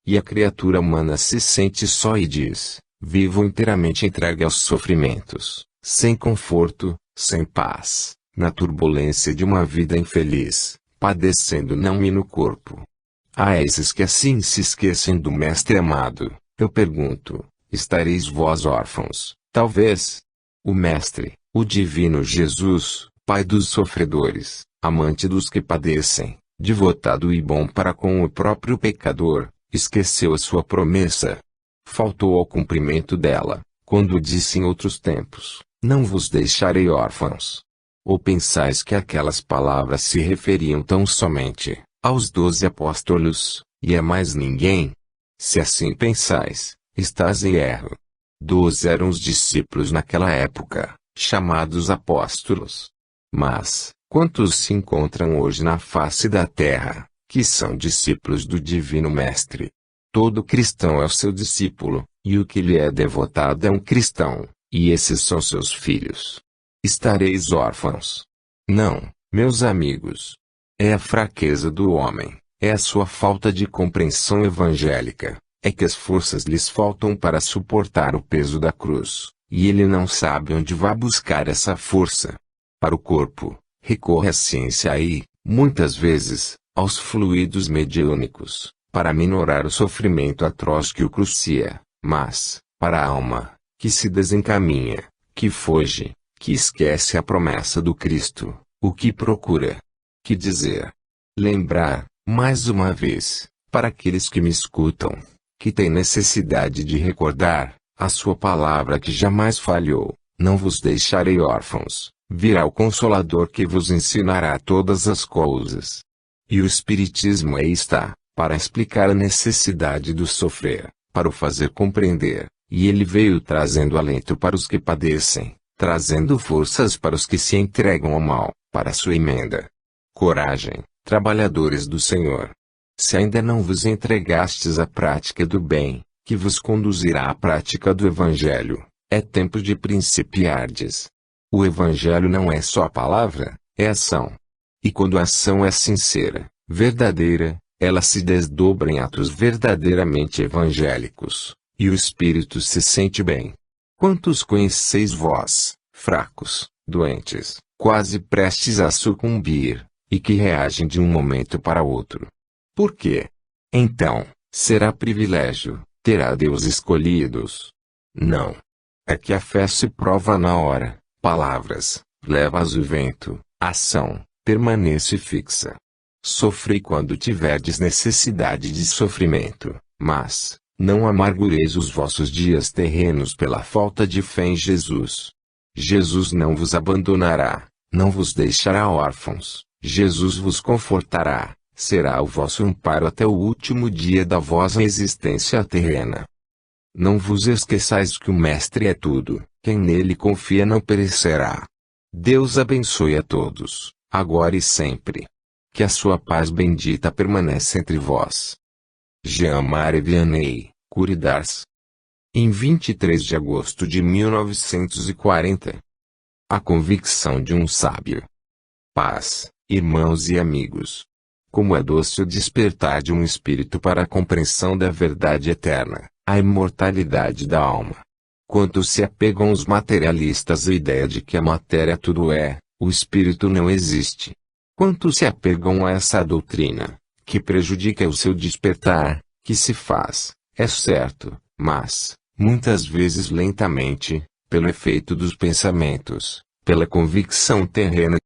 E a criatura humana se sente só e diz: vivo inteiramente entregue aos sofrimentos, sem conforto, sem paz, na turbulência de uma vida infeliz, padecendo não e no corpo. A esses que assim se esquecem do Mestre amado, eu pergunto: estareis vós órfãos, talvez? O Mestre, o Divino Jesus, Pai dos sofredores, amante dos que padecem, devotado e bom para com o próprio pecador, esqueceu a sua promessa. Faltou ao cumprimento dela, quando disse em outros tempos: não vos deixarei órfãos. Ou pensais que aquelas palavras se referiam tão somente aos 12 apóstolos, e a mais ninguém? Se assim pensais, estás em erro. 12 eram os discípulos naquela época, chamados apóstolos. Mas, quantos se encontram hoje na face da terra, que são discípulos do Divino Mestre? Todo cristão é o seu discípulo, e o que lhe é devotado é um cristão, e esses são seus filhos. Estareis órfãos? Não, meus amigos. É a fraqueza do homem, é a sua falta de compreensão evangélica, é que as forças lhes faltam para suportar o peso da cruz, e ele não sabe onde vai buscar essa força. Para o corpo, recorre à ciência e, muitas vezes, aos fluidos mediúnicos, para minorar o sofrimento atroz que o crucia, mas, para a alma, que se desencaminha, que foge, que esquece a promessa do Cristo, o que procura? Que dizer? Lembrar, mais uma vez, para aqueles que me escutam, que têm necessidade de recordar, a sua palavra que jamais falhou: não vos deixarei órfãos, virá o Consolador que vos ensinará todas as coisas. E o Espiritismo aí está, para explicar a necessidade do sofrer, para o fazer compreender, e ele veio trazendo alento para os que padecem, trazendo forças para os que se entregam ao mal, para a sua emenda. Coragem, trabalhadores do Senhor. Se ainda não vos entregastes à prática do bem, que vos conduzirá à prática do Evangelho, é tempo de principiardes. O Evangelho não é só a palavra, é ação. E quando a ação é sincera, verdadeira, ela se desdobra em atos verdadeiramente evangélicos, e o espírito se sente bem. Quantos conheceis vós, fracos, doentes, quase prestes a sucumbir, e que reagem de um momento para outro? Por quê? Então, será privilégio, terá Deus escolhidos? Não. É que a fé se prova na hora, palavras, levas o vento, ação, permanece fixa. Sofrei quando tiverdes necessidade de sofrimento, mas, não amargureis os vossos dias terrenos pela falta de fé em Jesus. Jesus não vos abandonará, não vos deixará órfãos, Jesus vos confortará, será o vosso amparo até o último dia da vossa existência terrena. Não vos esqueçais que o Mestre é tudo, quem nele confia não perecerá. Deus abençoe a todos, agora e sempre. Que a sua paz bendita permaneça entre vós. Jean-Marie Vianney, Curidars. Em 23 de agosto de 1940. A convicção de um sábio. Paz, irmãos e amigos. Como é doce o despertar de um espírito para a compreensão da verdade eterna, a imortalidade da alma, Quanto se apegam os materialistas à ideia de que a matéria tudo é, o espírito não existe. Quanto se apegam a essa doutrina, que prejudica o seu despertar, que se faz, é certo, mas, muitas vezes lentamente, pelo efeito dos pensamentos, pela convicção terrena